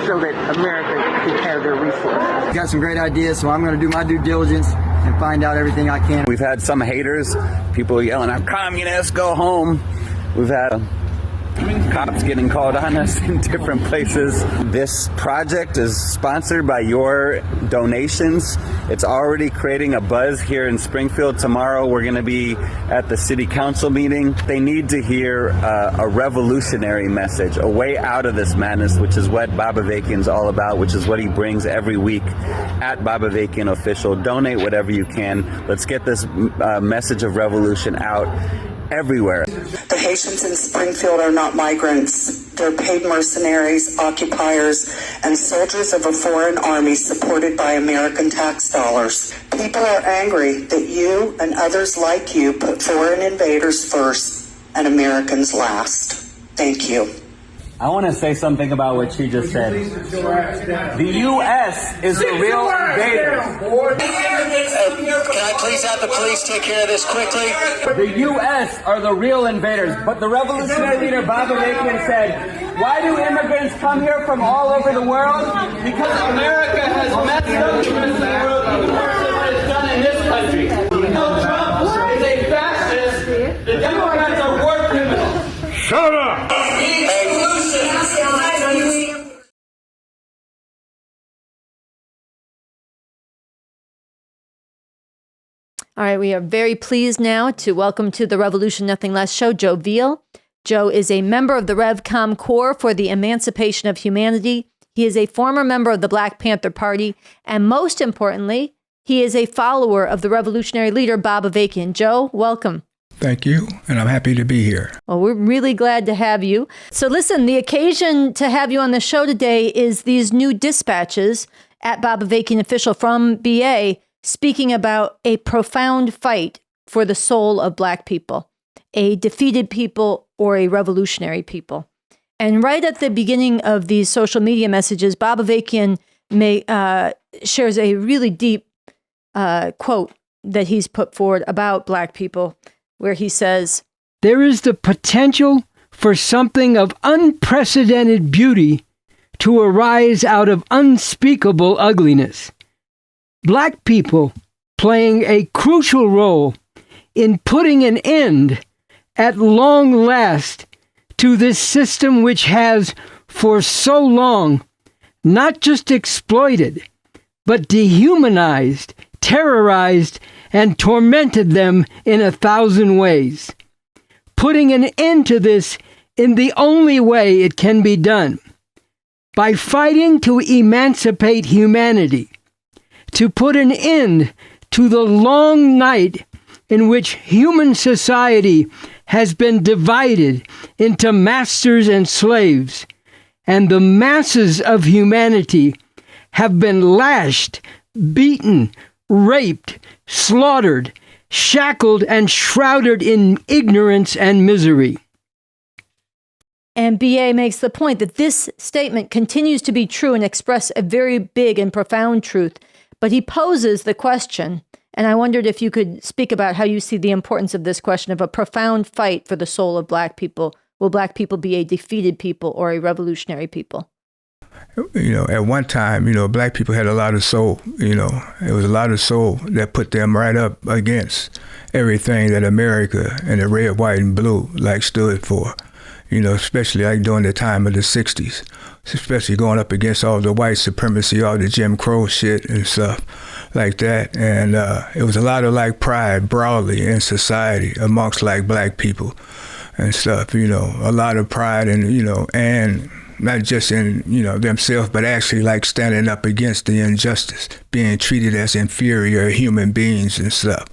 so that America can have their resources. Got some great ideas, so I'm going to do my due diligence and find out everything I can. We've had some haters, people yelling, "I'm communist, go home." We've had cops getting called on us in different places. This project is sponsored by your donations. It's already creating a buzz here in Springfield. Tomorrow we're going to be at the city council meeting. They need to hear a revolutionary message, a way out of this madness, which is what Bob Avakian's all about, which is what he brings every week at Bob Avakian Official. Donate whatever you can. Let's get this message of revolution out everywhere. The Haitians in Springfield are not migrants. They're paid mercenaries, occupiers, and soldiers of a foreign army supported by American tax dollars. People are angry that you and others like you put foreign invaders first and Americans last. Thank you. I want to say something about what she just said. The U.S. is the real invaders. Can I please have the police take care of this quickly? The U.S. are the real invaders. But the revolutionary leader Bob Avakian said, why do immigrants come here from all over the world? Because America has messed up the rest of the world even worse than what it's done in this country. Donald Trump is a fascist. The Democrats are war criminals. Shut up! All right, we are very pleased now to welcome to the Revolution Nothing Less show, Joe Veale. Joe is a member of the Revcom Corps for the Emancipation of Humanity. He is a former member of the Black Panther Party. And most importantly, he is a follower of the revolutionary leader, Bob Avakian. Joe, welcome. Thank you, and I'm happy to be here. Well, we're really glad to have you. So listen, the occasion to have you on the show today is these new dispatches at Bob Avakian Official from BA speaking about a profound fight for the soul of Black people, a defeated people or a revolutionary people. And right at the beginning of these social media messages, Bob Avakian shares a really deep quote that he's put forward about Black people, where he says, "There is the potential for something of unprecedented beauty to arise out of unspeakable ugliness. Black people playing a crucial role in putting an end, at long last, to this system which has, for so long, not just exploited, but dehumanized, terrorized, and tormented them in 1,000 ways. Putting an end to this in the only way it can be done, by fighting to emancipate humanity, to put an end to the long night in which human society has been divided into masters and slaves, and the masses of humanity have been lashed, beaten, raped, slaughtered, shackled, and shrouded in ignorance and misery." And BA makes the point that this statement continues to be true and express a very big and profound truth. But he poses the question, and I wondered if you could speak about how you see the importance of this question of a profound fight for the soul of Black people. Will Black people be a defeated people or a revolutionary people? You know, at one time, Black people had a lot of soul. It was a lot of soul that put them right up against everything that America and the red, white, and blue stood for. Especially during the time of the 60s, especially going up against all the white supremacy, all the Jim Crow shit and stuff like that. And it was a lot of pride broadly in society amongst Black people and stuff, a lot of pride and, and not just in, themselves, but actually standing up against the injustice, being treated as inferior human beings and stuff.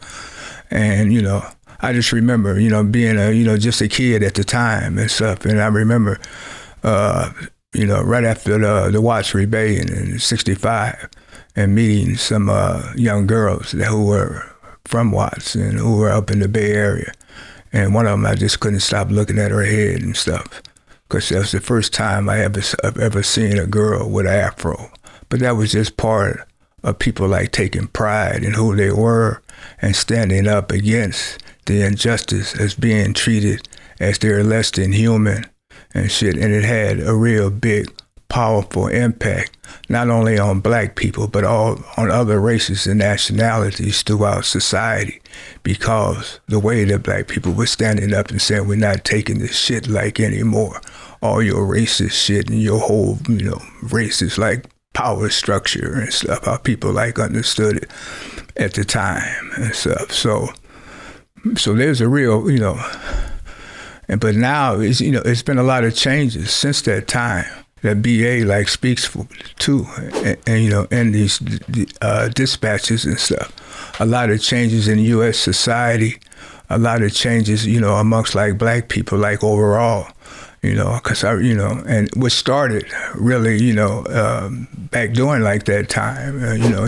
And, I just remember, being just a kid at the time and stuff. And I remember, right after the Watts Rebellion in '65 and meeting some young girls who were from Watts and who were up in the Bay Area. And one of them, I just couldn't stop looking at her head and stuff, because that was the first time I ever seen a girl with an afro. But that was just part of people taking pride in who they were and standing up against the injustice as being treated as they're less than human and shit. And it had a real big powerful impact, not only on black people, but on other races and nationalities throughout society, because the way that black people were standing up and saying, we're not taking this shit like anymore. All your racist shit and your whole, racist like power structure and stuff, how people like understood it at the time and stuff. So there's a real, but now it's been a lot of changes since that time that BA like speaks to, and in these dispatches and stuff. A lot of changes in U.S. society, a lot of changes, amongst like black people, like overall. Because and what started really, back during like that time,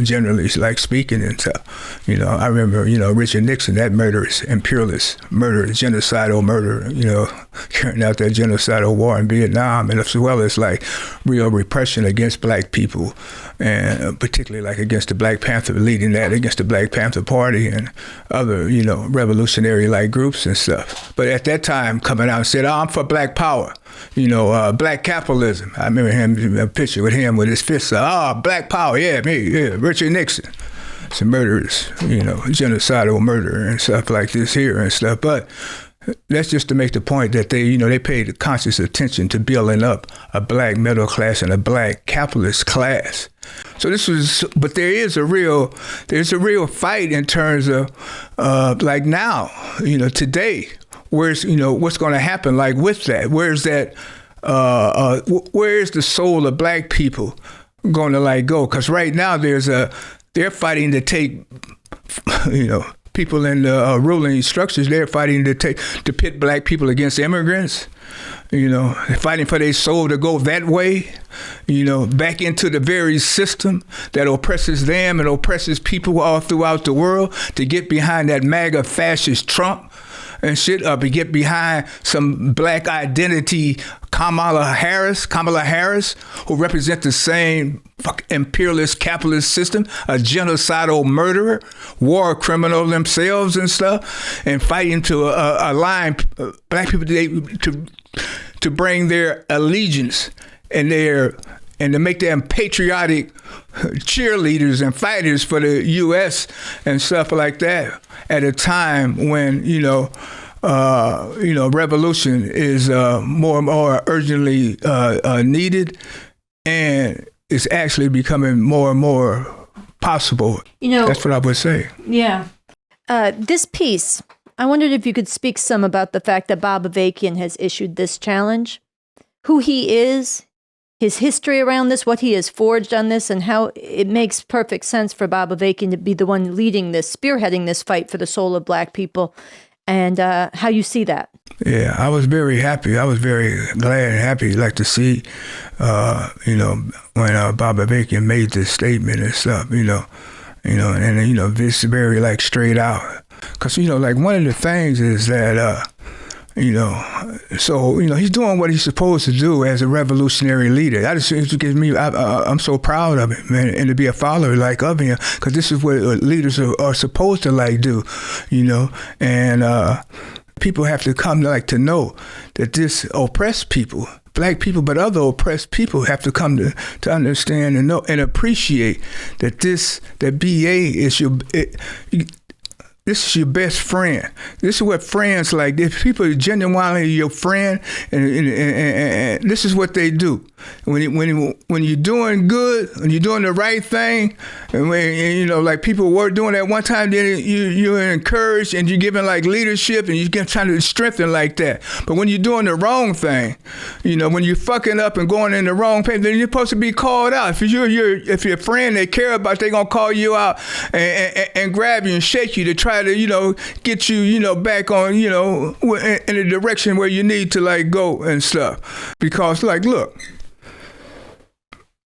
generally like speaking and stuff. I remember, Richard Nixon, that murderous, imperialist, genocidal murder, carrying out that genocidal war in Vietnam, and as well as like real repression against black people, and particularly like against the Black Panther, leading that against the Black Panther Party and other, revolutionary like groups and stuff. But at that time, coming out and said, I'm for black power. Black capitalism. I remember him, a picture with him with his fists up. Black power, yeah, me, yeah, Richard Nixon. Some murderers, genocidal murder and stuff like this here and stuff. But that's just to make the point that they paid conscious attention to building up a black middle class and a black capitalist class. So but there's a real fight in terms of like now, today. Where's what's going to happen like with that? Where's that? Where's the soul of black people going to like go? Because right now they're fighting to take, people in the ruling structures. They're fighting to pit black people against immigrants. They're fighting for their soul to go that way. Back into the very system that oppresses them and oppresses people all throughout the world, to get behind that MAGA fascist Trump. And shit up and get behind some black identity Kamala Harris, who represent the same imperialist capitalist system, a genocidal murderer, war criminal themselves and stuff, and fighting to align black people to bring their allegiance and to make them patriotic cheerleaders and fighters for the U.S. and stuff like that at a time when, revolution is more and more urgently needed, and it's actually becoming more and more possible. That's what I would say. Yeah. This piece, I wondered if you could speak some about the fact that Bob Avakian has issued this challenge, who he is, his history around this, what he has forged on this, and how it makes perfect sense for Bob Avakian to be the one leading this, spearheading this fight for the soul of black people, and how you see that. Yeah, I was very happy. I was very glad and happy, like to see, when Bob Avakian made this statement and stuff, and this very like straight out. Because, like one of the things is that, he's doing what he's supposed to do as a revolutionary leader. I'm so proud of him, man, and to be a follower like of him, because this is what leaders are supposed to like do, and people have to come to know that this oppressed people, black people, but other oppressed people have to come to understand and know and appreciate that BA is this is your best friend. This is what friends like. If people are genuinely your friend, and this is what they do. When you're doing good, when you're doing the right thing, and when like people were doing at one time, then you're encouraged and you're giving like leadership and you're trying to strengthen like that. But when you're doing the wrong thing, when you're fucking up and going in the wrong path, then you're supposed to be called out. If you're a friend they care about, they're gonna call you out and grab you and shake you to try to get you back on in the direction where you need to like go and stuff. Because like look,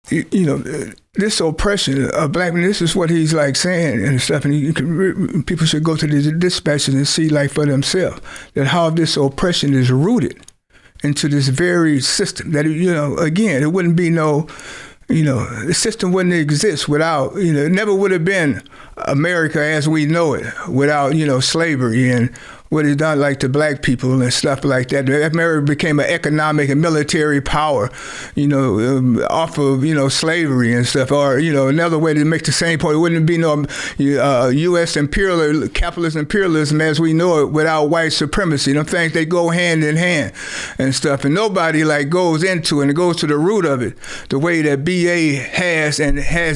this oppression of black men, this is what he's like saying and stuff, and people should go to the dispatches and see like for themselves that how this oppression is rooted into this very system that again, it wouldn't be no the system wouldn't exist without, it never would have been America as we know it without, slavery and what he done like to black people and stuff like that. America became an economic and military power, off of, slavery and stuff. Or, another way to make the same point, it wouldn't be no U.S. capitalist imperialism as we know it without white supremacy. Them things, they go hand in hand and stuff. And nobody goes into it and goes to the root of it the way that BA has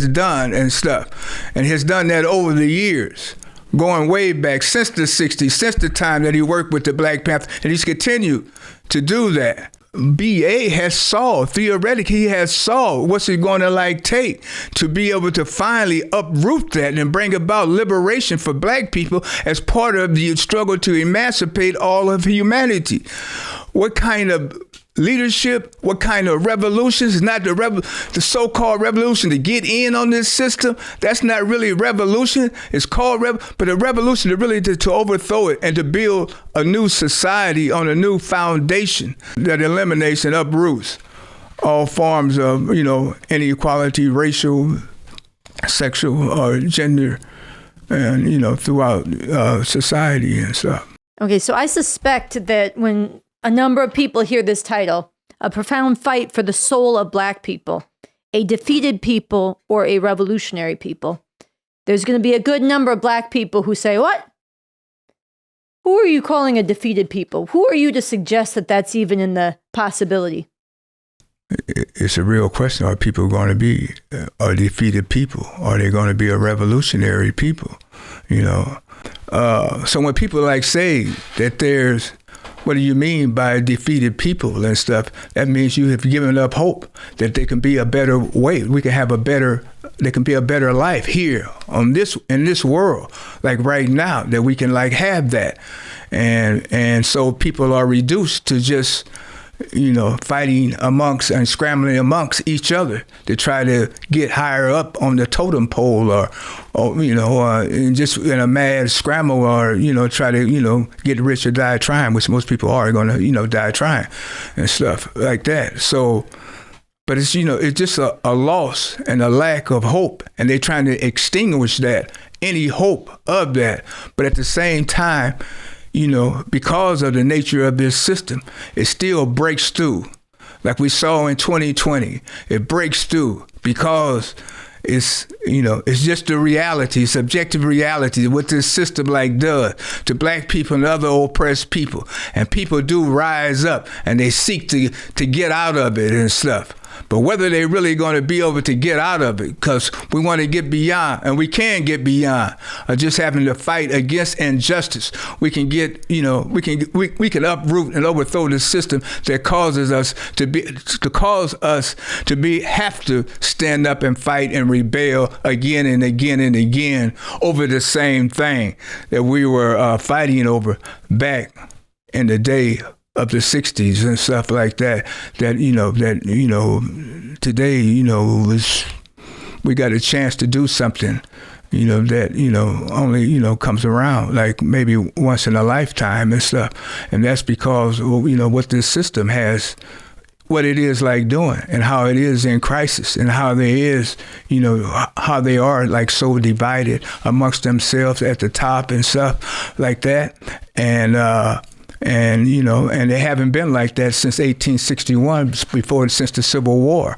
done and stuff. And has done that over the years, going way back since the 60s, since the time that he worked with the Black Panther, and he's continued to do that. BA has theoretically, he has solved what's it going to take to be able to finally uproot that and bring about liberation for black people as part of the struggle to emancipate all of humanity. What kind of leadership, what kind of revolutions? It's not the so-called revolution to get in on this system. That's not really revolution. It's called but a revolution to really to overthrow it and to build a new society on a new foundation that eliminates and uproots all forms of, inequality, racial, sexual, or gender, and, throughout society and stuff. Okay, so I suspect that when a number of people hear this title, A Profound Fight for the Soul of Black People, a Defeated People or a Revolutionary People, there's going to be a good number of black people who say, what? Who are you calling a defeated people? Who are you to suggest that that's even in the possibility? It's a real question. Are people going to be a defeated people? Are they going to be a revolutionary people? So when people say that there's, what do you mean by defeated people and stuff? That means you have given up hope that there can be a better way. There can be a better life here in this world, right now, that we can have that. And so people are reduced to just, fighting amongst and scrambling amongst each other to try to get higher up on the totem pole or just in a mad scramble or, try to, get rich or die trying, which most people are going to, die trying and stuff like that. So, but it's, it's just a loss and a lack of hope. And they're trying to extinguish any hope of that. But at the same time, because of the nature of this system, it still breaks through. Like we saw in 2020, it breaks through because it's just the reality, subjective reality, what this system does to black people and other oppressed people. And people do rise up and they seek to get out of it and stuff. But whether they're really going to be able to get out of it, because we want to get beyond, and we can get beyond, just having to fight against injustice. We can get, we can uproot and overthrow the system that causes us have to stand up and fight and rebel again and again and again over the same thing that we were fighting over back in the day of the 60s and stuff like that, today, we got a chance to do something, that, only, comes around maybe once in a lifetime and stuff. And that's because, what this system has, what it is doing and how it is in crisis and how there is, how they are so divided amongst themselves at the top and stuff like that. And they haven't been like that since 1861, since the Civil War.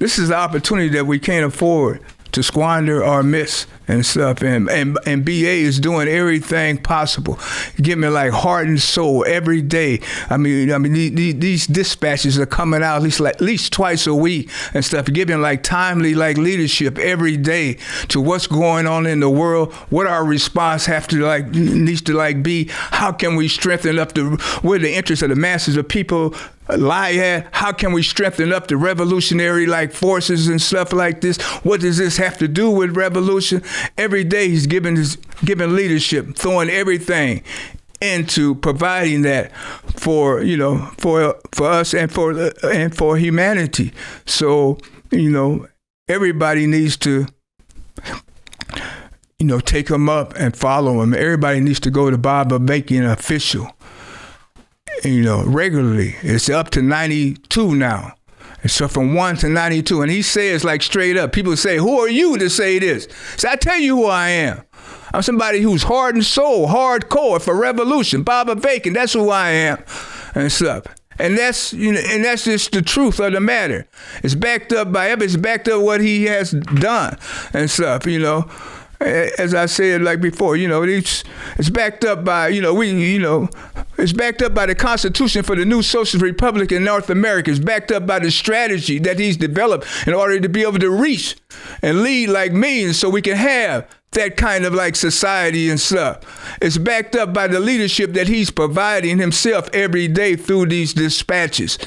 This is the opportunity that we can't afford to squander or miss and stuff. And BA is doing everything possible, giving me heart and soul every day. I mean, these dispatches are coming out at least twice a week and stuff, giving timely leadership every day to what's going on in the world, what our response needs to be, how can we strengthen up where the interests of the masses of people lie at, how can we strengthen up the revolutionary forces and stuff like this? What does this have to do with revolution? Every day he's giving leadership, throwing everything into providing that for us and for humanity. So everybody needs to take him up and follow him. Everybody needs to go to Bob Avakian official. Regularly. It's up to 92 now. And so from 1 to 92. And he says straight up, people say, who are you to say this? So I tell you who I am. I'm somebody who's heart and soul, hardcore for revolution. Bob Avakian, that's who I am, and stuff. And that's just the truth of the matter. It's backed up by evidence. It's backed up what he has done and stuff. As I said like before, it's backed up by it's backed up by the Constitution for the new Socialist Republic in North America. It's backed up by the strategy that he's developed in order to be able to reach and lead like me, so we can have that kind of like society and stuff. It's backed up by the leadership that he's providing himself every day through these dispatches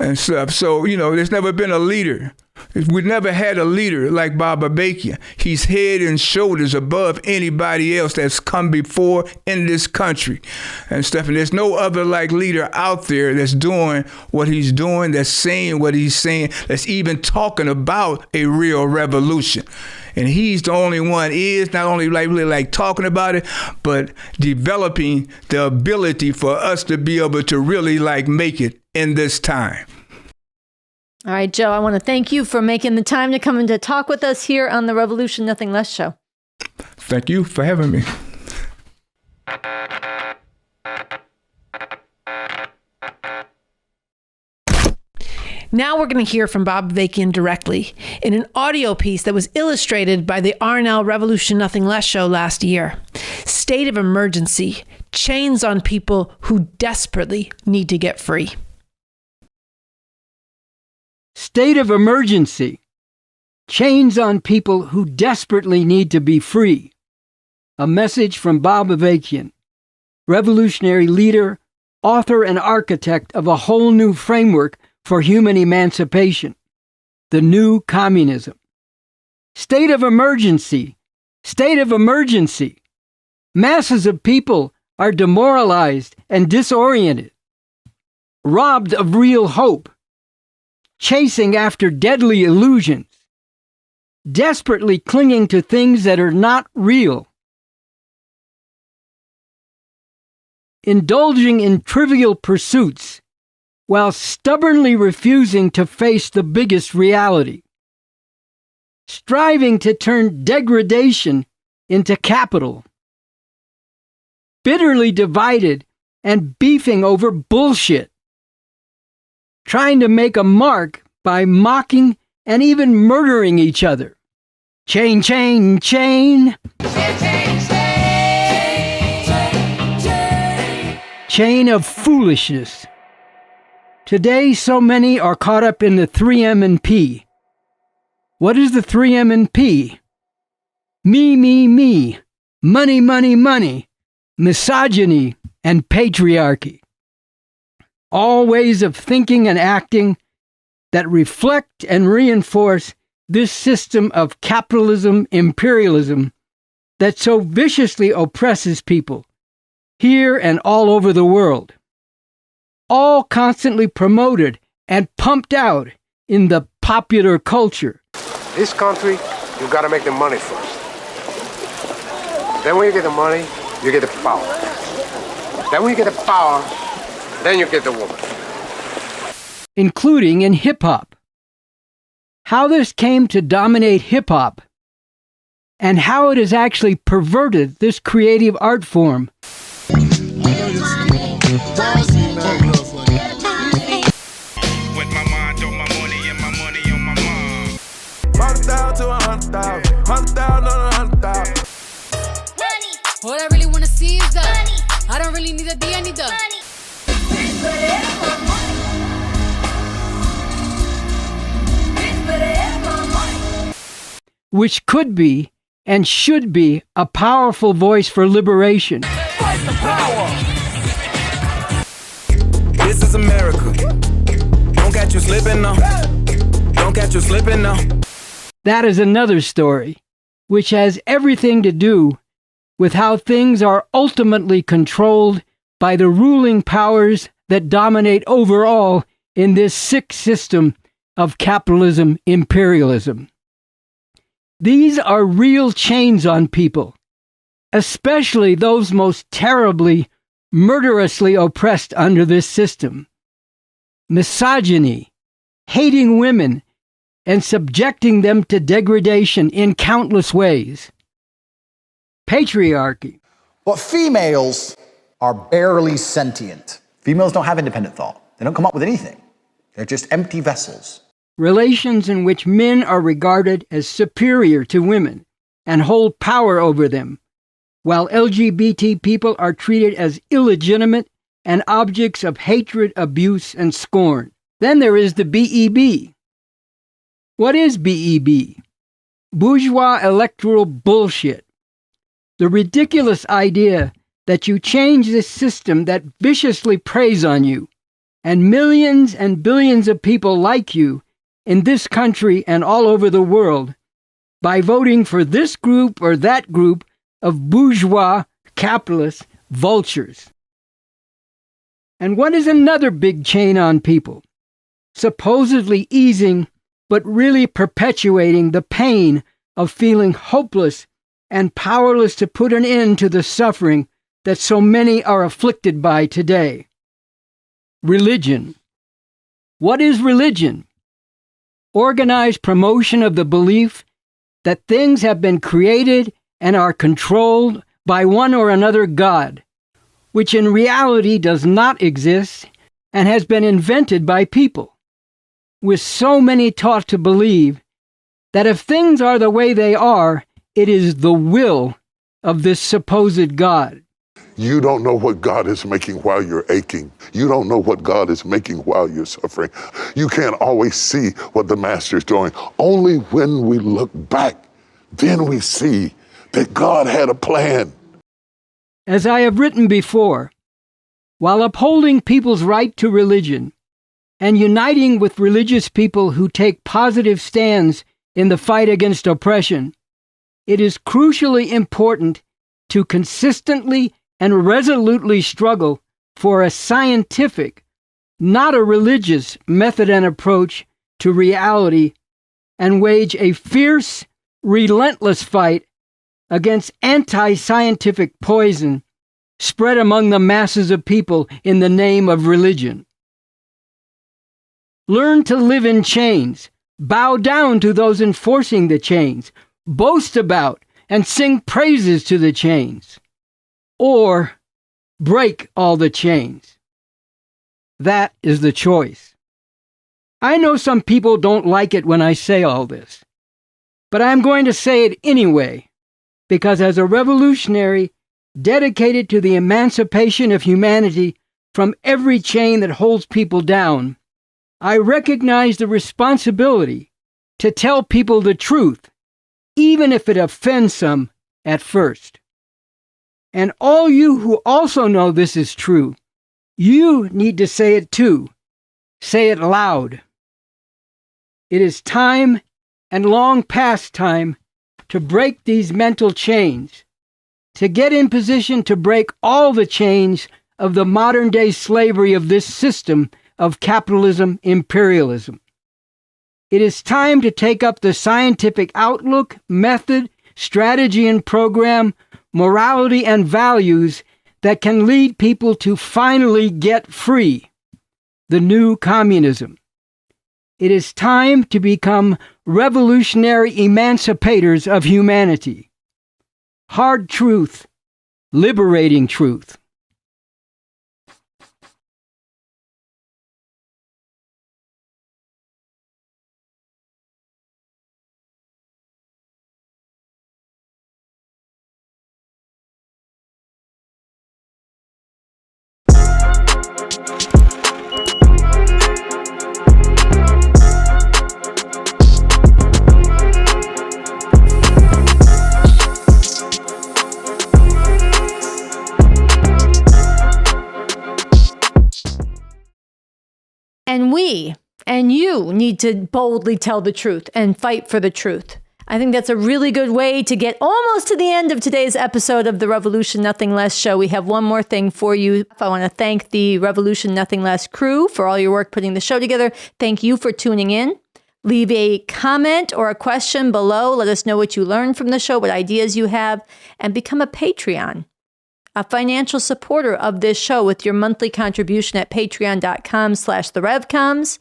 and stuff. So, there's never been a leader. We've never had a leader like Bob Avakian. He's head and shoulders above anybody else that's come before in this country and stuff. And there's no other like leader out there that's doing what he's doing, that's saying what he's saying, that's even talking about a real revolution. And he's the only one is not only like talking about it, but developing the ability for us to be able to really like make it in this time. All right, Joe, I want to thank you for making the time to come and to talk with us here on the Revolution Nothing Less show. Thank you for having me. Now we're going to hear from Bob Avakian directly in an audio piece that was illustrated by the RNL Revolution Nothing Less show last year. State of emergency, chains on people who desperately need to get free. State of emergency, chains on people who desperately need to be free. A message from Bob Avakian, revolutionary leader, author, and architect of a whole new framework for human emancipation, the new communism. State of emergency, state of emergency. Masses of people are demoralized and disoriented, robbed of real hope, chasing after deadly illusions, desperately clinging to things that are not real, indulging in trivial pursuits while stubbornly refusing to face the biggest reality, striving to turn degradation into capital, bitterly divided and beefing over bullshit, trying to make a mark by mocking and even murdering each other. Chain, chain, chain. Chain of foolishness. Today, so many are caught up in the 3M and P. What is the 3M and P? Me, me, me. Money, money, money. Misogyny and patriarchy. All ways of thinking and acting that reflect and reinforce this system of capitalism, imperialism that so viciously oppresses people here and all over the world. All constantly promoted and pumped out in the popular culture. This country, you gotta make the money first. Then when you get the money, you get the power. Then when you get the power, then you get the woman. Including in hip-hop. How this came to dominate hip-hop, and how it has actually perverted this creative art form. What I really wanna see is that I don't really need a D, I need the which could be and should be a powerful voice for liberation. Fight the power. This is America. Don't catch you slipping now. Don't catch you slipping now. That is another story, which has everything to do with how things are ultimately controlled by the ruling powers that dominate overall in this sick system of capitalism, imperialism. These are real chains on people, especially those most terribly, murderously oppressed under this system. Misogyny, hating women, and subjecting them to degradation in countless ways. patriarchy. But females are barely sentient. Females don't have independent thought. They don't come up with anything. They're just empty vessels. Relations in which men are regarded as superior to women and hold power over them, while LGBT people are treated as illegitimate and objects of hatred, abuse, and scorn. Then there is the BEB. What is BEB? Bourgeois electoral bullshit. The ridiculous idea that you change this system that viciously preys on you, and millions and billions of people like you in this country and all over the world, by voting for this group or that group of bourgeois capitalist vultures. And what is another big chain on people? Supposedly easing, but really perpetuating the pain of feeling hopeless and powerless to put an end to the suffering that so many are afflicted by today. Religion. What is religion? Organized promotion of the belief that things have been created and are controlled by one or another God, which in reality does not exist and has been invented by people, with so many taught to believe that if things are the way they are, it is the will of this supposed God. You don't know what God is making while you're aching. You don't know what God is making while you're suffering. You can't always see what the Master is doing. Only when we look back, then we see that God had a plan. As I have written before, while upholding people's right to religion and uniting with religious people who take positive stands in the fight against oppression, it is crucially important to consistently and resolutely struggle for a scientific, not a religious, method and approach to reality, and wage a fierce, relentless fight against anti-scientific poison spread among the masses of people in the name of religion. Learn to live in chains, bow down to those enforcing the chains, boast about and sing praises to the chains, or break all the chains. That is the choice. I know some people don't like it when I say all this, but I'm going to say it anyway, because as a revolutionary dedicated to the emancipation of humanity from every chain that holds people down, I recognize the responsibility to tell people the truth, even if it offends some at first. And all you who also know this is true, you need to say it too. Say it loud. It is time, and long past time, to break these mental chains, to get in position to break all the chains of the modern-day slavery of this system of capitalism, imperialism. It is time to take up the scientific outlook, method, strategy and program, morality and values that can lead people to finally get free, the new communism. It is time to become revolutionary emancipators of humanity. Hard truth, liberating truth. And we and you need to boldly tell the truth and fight for the truth. I think that's a really good way to get almost to the end of today's episode of the Revolution Nothing Less show. We have one more thing for you. I want to thank the Revolution Nothing Less crew for all your work putting the show together. Thank you for tuning in. Leave a comment or a question below. Let us know what you learned from the show, what ideas you have, and become a Patreon. a financial supporter of this show with your monthly contribution at patreon.com/the Revcoms.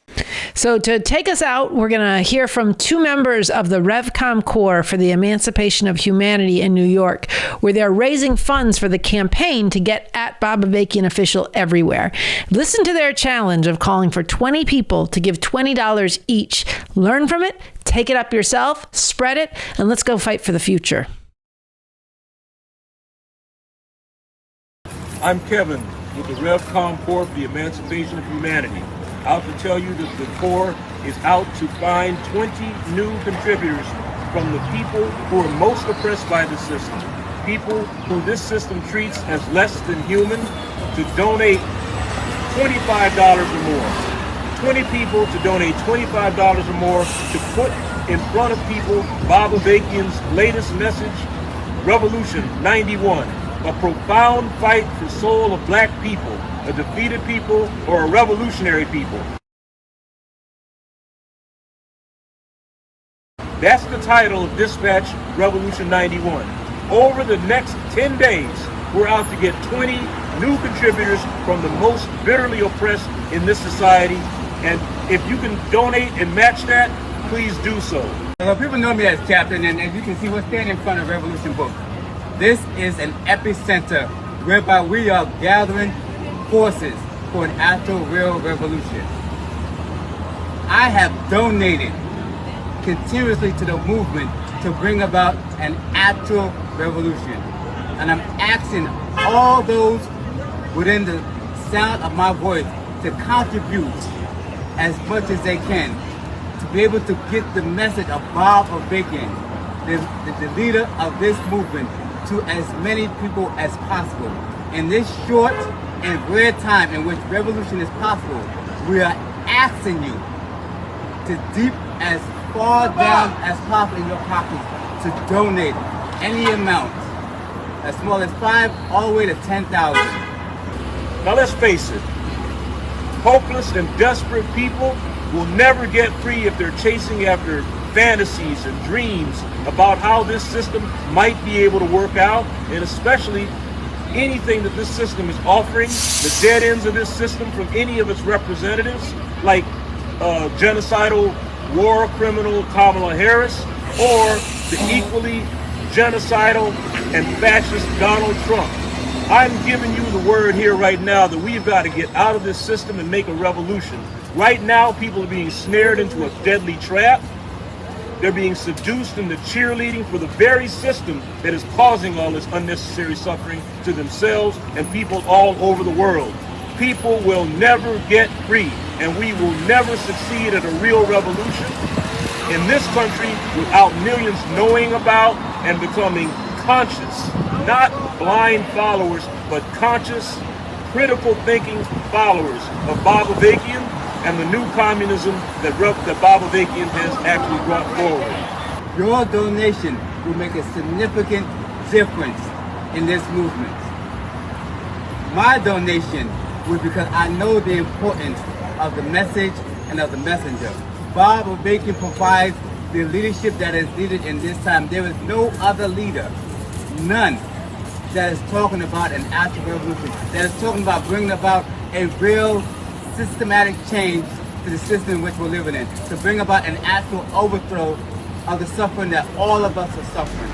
So to take us out, we're going to hear from two members of the Revcom Corps for the Emancipation of Humanity in New York, where they're raising funds for the campaign to get at Bob Avakian official everywhere. Listen to their challenge of calling for 20 people to give $20 each. Learn from it, take it up yourself, spread it, and let's go fight for the future. I'm Kevin with the Revcom Corps for the Emancipation of Humanity. Out to tell you that the Corps is out to find 20 new contributors from the people who are most oppressed by the system, people who this system treats as less than human, to donate $25 or more. 20 people to donate $25 or more to put in front of people Bob Avakian's latest message, Revolution 91. A profound fight for soul of black people, a defeated people, or a revolutionary people. That's the title of Dispatch Revolution 91. Over the next 10 days, we're out to get 20 new contributors from the most bitterly oppressed in this society. And if you can donate and match that, please do so. People know me as Captain, and as you can see, we're standing in front of Revolution Book. This is an epicenter whereby we are gathering forces for an actual real revolution. I have donated continuously to the movement to bring about an actual revolution. And I'm asking all those within the sound of my voice to contribute as much as they can to be able to get the message of Bob Avakian, the leader of this movement, to as many people as possible. In this short and rare time in which revolution is possible, we are asking you to deep as far down as possible in your pockets to donate any amount, as small as $5 all the way to $10,000. Now let's face it, hopeless and desperate people will never get free if they're chasing after fantasies and dreams about how this system might be able to work out, and especially anything that this system is offering, the dead ends of this system from any of its representatives, like genocidal war criminal Kamala Harris, or the equally genocidal and fascist Donald Trump. I'm giving you the word here right now that we've got to get out of this system and make a revolution. Right now, people are being snared into a deadly trap. They're being seduced into cheerleading for the very system that is causing all this unnecessary suffering to themselves and people all over the world. People will never get free, and we will never succeed at a real revolution in this country without millions knowing about and becoming conscious, not blind followers, but conscious, critical thinking followers of Bob Avakian and the new communism that Bob Avakian has actually brought forward. Your donation will make a significant difference in this movement. My donation was because I know the importance of the message and of the messenger. Bob Avakian provides the leadership that is needed in this time. There is no other leader, none, that is talking about an actual revolution, that is talking about bringing about a real systematic change to the system in which we're living in, to bring about an actual overthrow of the suffering that all of us are suffering.